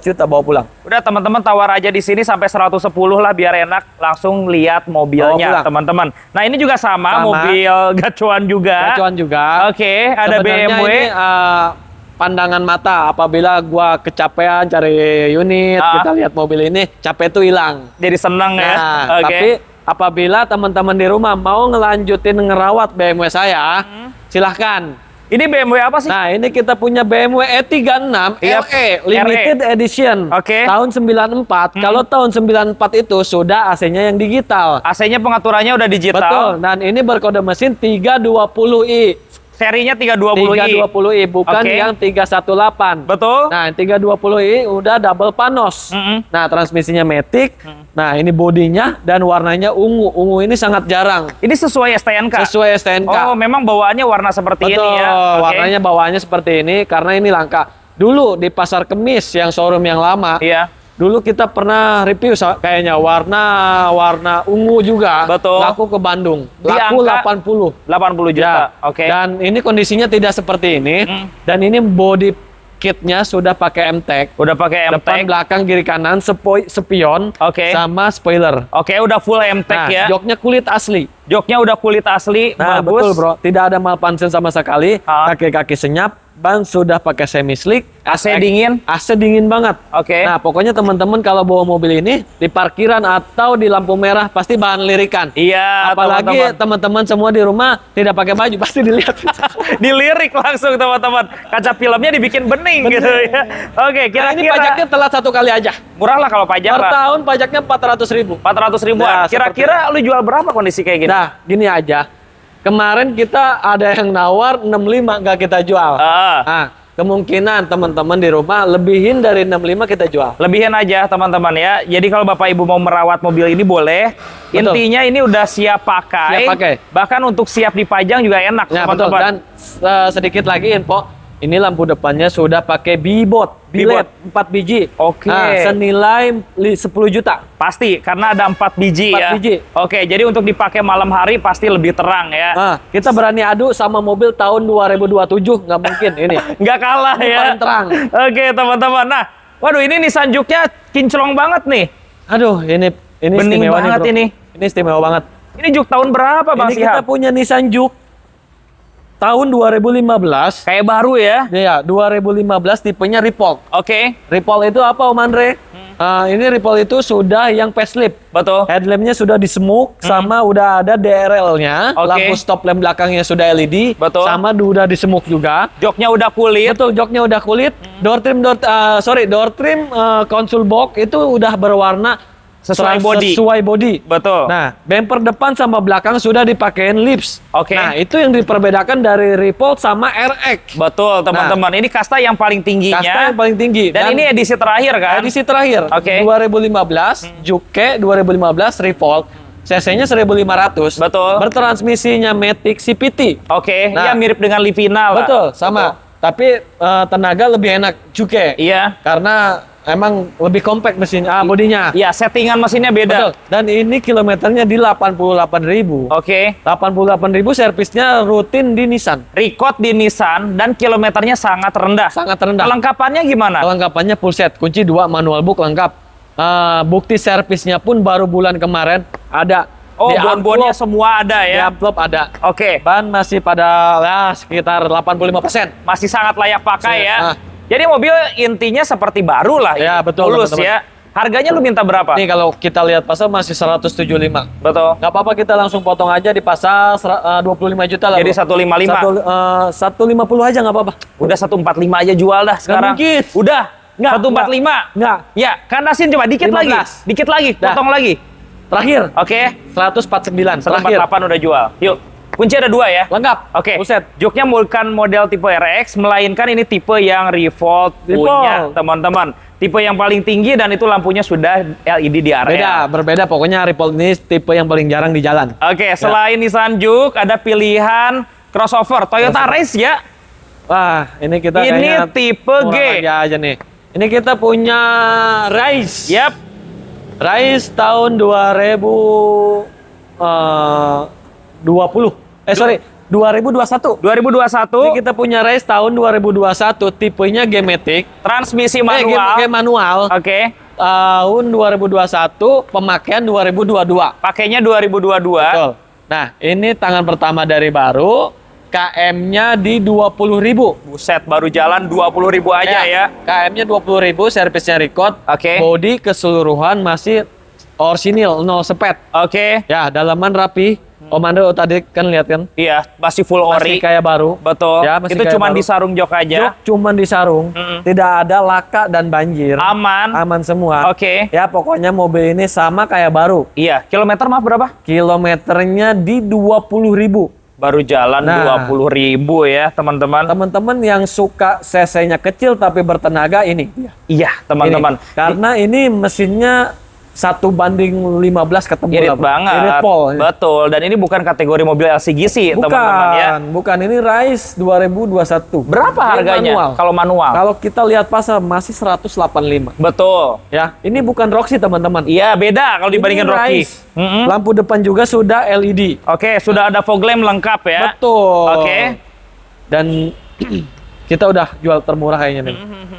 juta bawa pulang. Udah teman-teman tawar aja di sini sampai 110 lah biar enak langsung lihat Bawa mobilnya pulang. teman-teman. Nah ini juga sama, Sama. mobil gacuan juga. Gacuan juga. Oke, ada Sebenarnya BMW. ini, pandangan mata apabila gua kecapean cari unit, kita lihat mobil ini capek tuh hilang. Jadi seneng ya. Nah, Oke. tapi apabila teman-teman di rumah mau ngelanjutin ngerawat BMW saya, silahkan. Ini BMW apa sih? Nah, ini kita punya BMW E36 Iya, LE Limited Edition Oke. tahun 94. Kalau tahun 94 itu sudah AC-nya yang digital. AC-nya pengaturannya udah digital. Betul. Dan ini berkode mesin 320i. Serinya 320i. 320i bukan Oke. yang 318. Betul. Nah, 320i udah double panos. Nah, transmisinya matic. Nah, ini bodinya dan warnanya ungu. Ungu ini sangat jarang. Ini sesuai STNK. Sesuai STNK. Oh, memang bawaannya warna seperti Betul, ini ya. Oke. warnanya bawaannya seperti ini karena ini langka. Dulu di Pasar Kemis yang showroom yang lama, Iya. dulu kita pernah review kayaknya warna ungu juga. Betul. Laku ke Bandung. Di Laku angka 80. 80 juta. Ya. Oke. Dan ini kondisinya tidak seperti ini. Dan ini body kitnya sudah pakai MTEK. Udah pakai Depan, MTEK. belakang, kiri, kanan, spion, Oke. sama spoiler. Oke, udah full MTEK Nah, ya. joknya kulit asli. Joknya udah kulit asli, Nah, bagus. betul, bro. Tidak ada malfunction sama sekali. Kaki-kaki senyap, ban sudah pakai semi slick. AC dingin. AC dingin banget. Oke. Nah, pokoknya teman-teman kalau bawa mobil ini di parkiran atau di lampu merah pasti bahan lirikan. Iya, Apalagi teman-teman semua di rumah tidak pakai baju pasti dilihat. dilirik langsung teman-teman. Kaca filmnya dibikin bening gitu ya. Oke, Nah, ini kira-kira pajaknya telat 1 kali aja. murah lah kalau pajak Per lah. tahun pajaknya 400.000. 400 ribuan. Nah, Kira-kira lu jual berapa kondisi kayak gini? Nah, gini aja. Kemarin kita ada yang nawar 65 nggak kita jual. Ah. Nah, kemungkinan teman-teman di rumah lebihin dari 65 kita jual. Lebihin aja teman-teman ya. Jadi kalau Bapak Ibu mau merawat mobil ini boleh. Betul. Intinya ini udah siap pakai. Siap pakai. Bahkan untuk siap dipajang juga enak Ya, betul. teman-teman. Dan sedikit lagi info, Ini lampu depannya sudah pakai B-Board, LED 4 biji. Oke. Nah, senilai 10 juta. Pasti, karena ada 4 biji 4 ya. biji. Oke, jadi untuk dipakai malam hari pasti lebih terang ya. Nah, kita berani adu sama mobil tahun 2027, nggak mungkin ini. Nggak kalah Ini ya. paling terang. Oke, teman-teman. Nah, waduh ini Nissan Juke-nya kinclong banget nih. Aduh, ini Bening istimewa banget nih, bro. ini. Ini istimewa banget. Ini Juke tahun berapa, Bang Ini kita Sihab? punya Nissan Juke tahun 2015. Kayak baru ya. Ya, 2015 tipenya Repol. Oke, Repol itu apa, Om Andre? Ini Repol itu sudah yang facelift. betul. Headlampnya sudah disemuk, sama udah ada DRL-nya. Oke. Lampu stop lamp belakangnya sudah LED. Betul. Sama udah disemuk juga. Joknya udah kulit. Betul, joknya udah kulit. Door trim console box itu udah berwarna Sesuai body. Sesuai body. Betul. Nah, bumper depan sama belakang sudah dipakein lips. Oke. Nah, itu yang diperbedakan dari Repol sama RX. Betul, teman-teman. Ini kasta yang paling tingginya. Kasta yang paling tinggi. Dan ini edisi terakhir kan? edisi terakhir. Oke. 2015, Juke 2015 Repol. CC-nya 1500. Betul. Bertransmisinya Matic CVT. Oke, Nah. ya mirip dengan Livina lah. Betul, sama. Tapi tenaga lebih enak Juke. Iya. Karena emang lebih compact mesinnya, bodinya. Iya, settingan mesinnya beda. Betul. Dan ini kilometernya di 88.000. Oke. 88.000 servisnya rutin di Nissan. Record di Nissan dan kilometernya sangat rendah. Sangat rendah. Kelengkapannya gimana? Kelengkapannya full set, kunci 2, manual book lengkap. Bukti servisnya pun baru bulan kemarin ada. Oh, Di bon-bonnya amplop- semua ada Di ya? amplop ada. Oke, Ban masih pada sekitar 85%. masih sangat layak pakai ya. Nah. Jadi mobil intinya seperti baru lah. Ya, ini. betul, Tulus teman-teman. ya. Harganya lu minta berapa? Nih kalau kita lihat pasar masih 175. Betul. Nggak apa-apa, kita langsung potong aja di pasar 25 juta lah. Jadi bro. 155. 150 aja nggak apa-apa. Udah 145 aja jual dah sekarang. mungkin. Udah. Nggak, 145. Nggak. Ya, kandasin coba dikit 15. lagi. Dikit lagi, Dah. potong lagi. Terakhir Oke. 149. Terakhir. 148 udah jual. Yuk. Kunci ada 2 ya. Lengkap. Oke, Full set. Juke-nya bukan model tipe RX, melainkan ini tipe yang Revolt Revolt. punya, teman-teman. Tipe yang paling tinggi dan itu lampunya sudah LED di area. Berbeda. Pokoknya Repol ini tipe yang paling jarang di jalan. Oke, selain Nissan Juke, ada pilihan crossover Toyota Race ya. Wah, ini kita Ini kayaknya tipe G. murah lagi aja nih. Ini kita punya Rise. Yap, Rise tahun 2021. 2021. Ini kita punya Rise tahun 2021, tipenya G-Matic. Transmisi manual. Manual. Oke, Tahun 2021, pemakaian 2022. pakainya 2022. Betul. Nah, ini tangan pertama dari baru, KM-nya di 20.000. Buset, baru jalan 20.000 aja ya. KM-nya 20.000, servisnya record. Oke. Bodi keseluruhan masih orisinil, 0 sepet. Oke, Ya, dalaman rapi. Om Andro tadi kan lihat kan? iya, masih full ori. Masih kayak baru. Betul. Ya, masih Itu kayak cuma baru. di sarung jok aja. Jok cuman disarung, tidak ada laka dan banjir. Aman. Aman semua. Oke. Ya, pokoknya mobil ini sama kayak baru. Iya, kilometer maaf berapa? Kilometernya di 20.000. Baru jalan Nah. 20.000 ya, teman-teman. Teman-teman yang suka CC-nya kecil tapi bertenaga ini. Iya, teman-teman. Ini. Karena ini mesinnya 1:15 ketemu. Irit lah, Bro. banget. Irit pol. Betul. Dan ini bukan kategori mobil LCGC, teman-teman ya. Bukan. Ini Rise 2021. Berapa Ini harganya manual. kalau manual? Kalau kita lihat pasar masih 185. Betul. Ya, ini bukan Roxy teman-teman. Iya, beda kalau dibandingkan Ini Rocky. Rise. Lampu depan juga sudah LED. Oke, sudah ada fog lamp lengkap ya. Betul. Oke. Dan kita udah jual termurah kayaknya nih.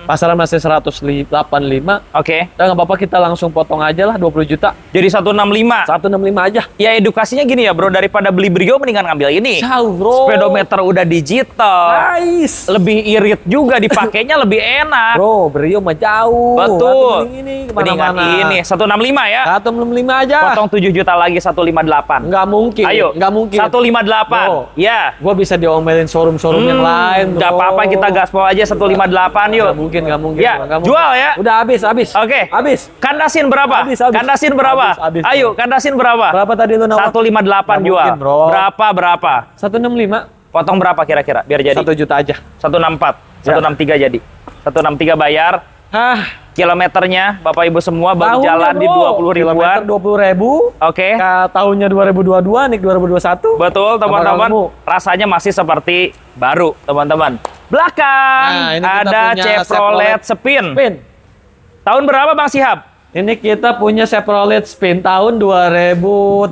Pasaran masih 185. Oke. Dan nggak apa-apa, kita langsung potong aja lah 20 juta. Jadi 165. 165 aja. Ya edukasinya gini ya, Bro, daripada beli Brio mendingan ngambil ini. Jauh, bro. Speedometer udah digital. Nice. Lebih irit juga dipakainya lebih enak. Bro, Brio mah jauh. Betul. Atau mending ini Mendingan kemana-mana. ini 165 ya. 165 aja. Potong 7 juta lagi 158. Nggak mungkin. Ayo. Nggak mungkin. 158. Bro. Ya. Gua bisa diomelin showroom-showroom yang lain, bro. Nggak apa-apa, kita gaspol aja 158 yuk. Nggak mungkin. Ya, Nggak mungkin. jual ya. Udah habis. Oke. Habis. Kandasin berapa? Habis. Kandasin berapa? Habis. Ayo, kandasin berapa? Berapa tadi lu nawar? 158 Nggak jual. mungkin, bro. Berapa? 165. Potong berapa kira-kira biar jadi? 1 juta aja. 164. Ya. 163 jadi. 163 bayar. Kilometernya Bapak Ibu semua baru jalan di 20 ribuan. 20.000. Oke. Tahunnya 2022, nih 2021. Betul, teman-teman. kamu? Rasanya masih seperti baru, teman-teman. belakang Nah, ini kita ada punya Chevrolet Spin. Spin. Tahun berapa Bang Syihab? Ini kita punya Chevrolet Spin tahun 2013.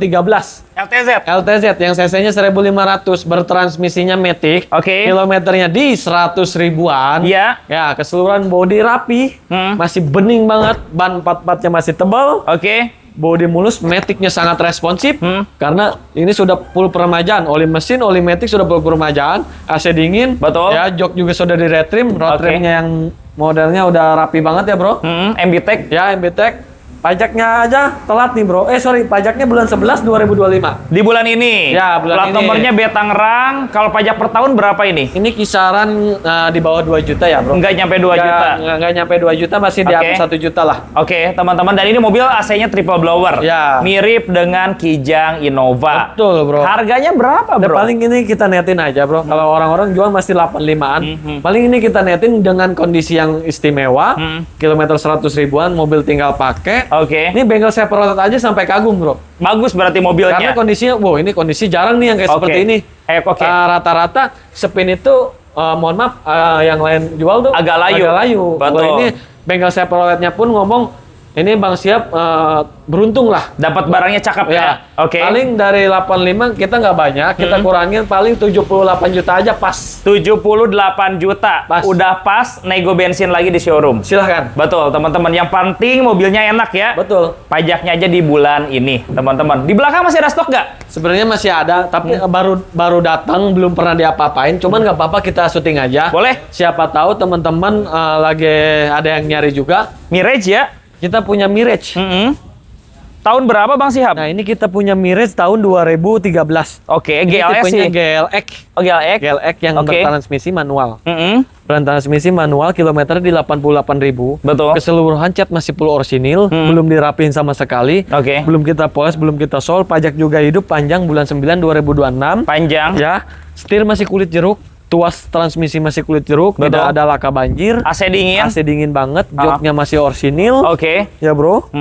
LTZ. LTZ yang cc-nya 1500, bertransmisinya Matic. Oke. Kilometernya di 100 ribuan. Iya. Ya, keseluruhan bodi rapi, masih bening banget, ban 44-nya masih tebal. Oke. Bodi mulus, Matic-nya sangat responsif karena ini sudah full peremajaan. Oli mesin, oli Matic sudah full peremajaan, AC dingin. Betul. Ya, jok juga sudah di retrim, road Oke. trimnya yang modelnya udah rapi banget ya, Bro. MBTEC. Ya, MBTEC. Pajaknya aja telat nih, Bro. Pajaknya bulan 11 2025. Di bulan ini. Ya, bulan Plat ini. nomornya B Tangerang. Kalau pajak per tahun berapa ini? Ini kisaran di bawah 2 juta ya, Bro. Enggak nyampe 2 juta. Enggak nyampe 2 juta, masih di Oke. atas 1 juta lah. Oke, teman-teman. Dan ini mobil AC-nya triple blower. Ya. Mirip dengan Kijang Innova. Betul, Bro. Harganya berapa, Dan Bro? paling ini kita netin aja, Bro. Kalau orang-orang jual masih 85-an. Paling ini kita netin dengan kondisi yang istimewa. Kilometer 100 ribuan, mobil tinggal pakai. Oke. Ini bengkel Chevrolet aja sampai kagum, Bro. Bagus berarti mobilnya. Karena kondisinya, wow, ini kondisi jarang nih yang kayak Oke. seperti ini. Oke. Rata-rata Spin itu, mohon maaf, yang lain jual tuh Agak layu. Betul. Kalau ini bengkel Chevroletnya pun ngomong, ini Bang Syihab beruntung lah. Dapat barangnya cakep ya. Oke. Paling dari 85 kita nggak banyak, kita kurangin paling 78 juta aja pas. 78 juta. Pas. Udah pas nego bensin lagi di showroom. Silahkan. Betul, teman-teman. Yang penting mobilnya enak ya. Betul. Pajaknya aja di bulan ini, teman-teman. Di belakang masih ada stok nggak? Sebenarnya masih ada, tapi baru datang, belum pernah diapa-apain. Cuman nggak apa-apa, kita syuting aja. Boleh. Siapa tahu teman-teman lagi ada yang nyari juga. Mirage ya. Kita punya Mirage. Tahun berapa Bang Syihab? Nah, ini kita punya Mirage tahun 2013. Oke, Ini GLS tipenya sih. GLX. Oh, GLX. GLX yang Oke. bertransmisi manual. Mm-mm. Bertransmisi manual, kilometer di 88.000. Betul. Keseluruhan cat masih full orsinil, belum dirapiin sama sekali. Oke. Belum kita poles, belum kita sol, pajak juga hidup panjang bulan 9 2026. Panjang. Ya, setir masih kulit jeruk, tuas transmisi masih kulit jeruk, Betul. tidak ada laka banjir. AC dingin. AC dingin banget, joknya masih orsinil. Oke. Ya, Bro.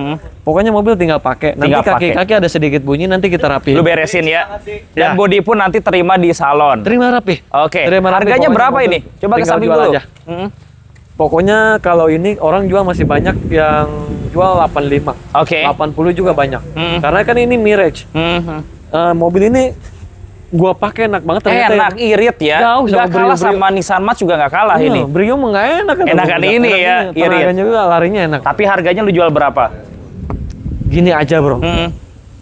Pokoknya mobil tinggal pakai. Nanti Tinggal pakai. kaki-kaki ada sedikit bunyi, nanti kita rapiin. Lu beresin ya. Ya. Dan body pun nanti terima di salon. Terima rapi. Oke. Terima rapi, Harganya pokoknya berapa mobil ini? Coba ke tinggal samping jual dulu. aja. Pokoknya kalau ini orang jual masih banyak yang jual 85. Oke. 80 juga banyak. Karena kan ini Mirage. Mobil ini gua pakai enak banget ternyata. Enak, irit ya. Jauh sama Nggak kalah Brio. sama Nissan Match juga nggak kalah Iya, ini. Brio mah nggak enak kan. Enakan ini ya, irit. Tenaganya juga larinya enak. Tapi harganya lu jual berapa? Gini aja, Bro.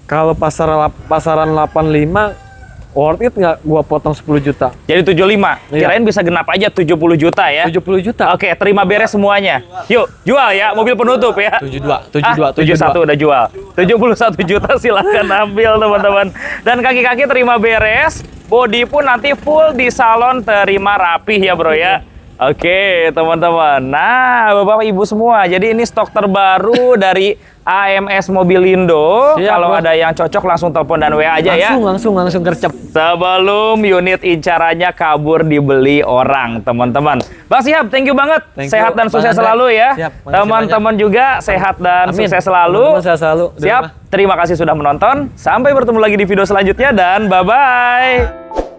Kalau pasaran 85 worth it nggak gua potong 10 juta. Jadi 75. Iya. Kirain bisa genap aja 70 juta ya. 70 juta. Oke, terima beres semuanya. Yuk, jual ya, mobil penutup ya. 72, 71 udah jual. 71 juta silahkan ambil teman-teman. Dan kaki-kaki terima beres, body pun nanti full di salon terima rapih ya bro ya. Oke teman-teman. Nah bapak ibu semua, jadi ini stok terbaru dari AMS Mobilindo. Siap, Kalau Bro. ada yang cocok langsung telepon dan WA aja ya. Langsung gercep. Sebelum unit incarannya kabur dibeli orang, teman-teman. Bang Syihab, thank you banget. Thank you, Sehat dan Bang sukses Andre. selalu ya. Siap, makasih Teman-teman juga sehat dan Amin. sukses selalu. Teman-teman sehat selalu. Siap. Terima kasih sudah menonton. Sampai bertemu lagi di video selanjutnya dan bye-bye.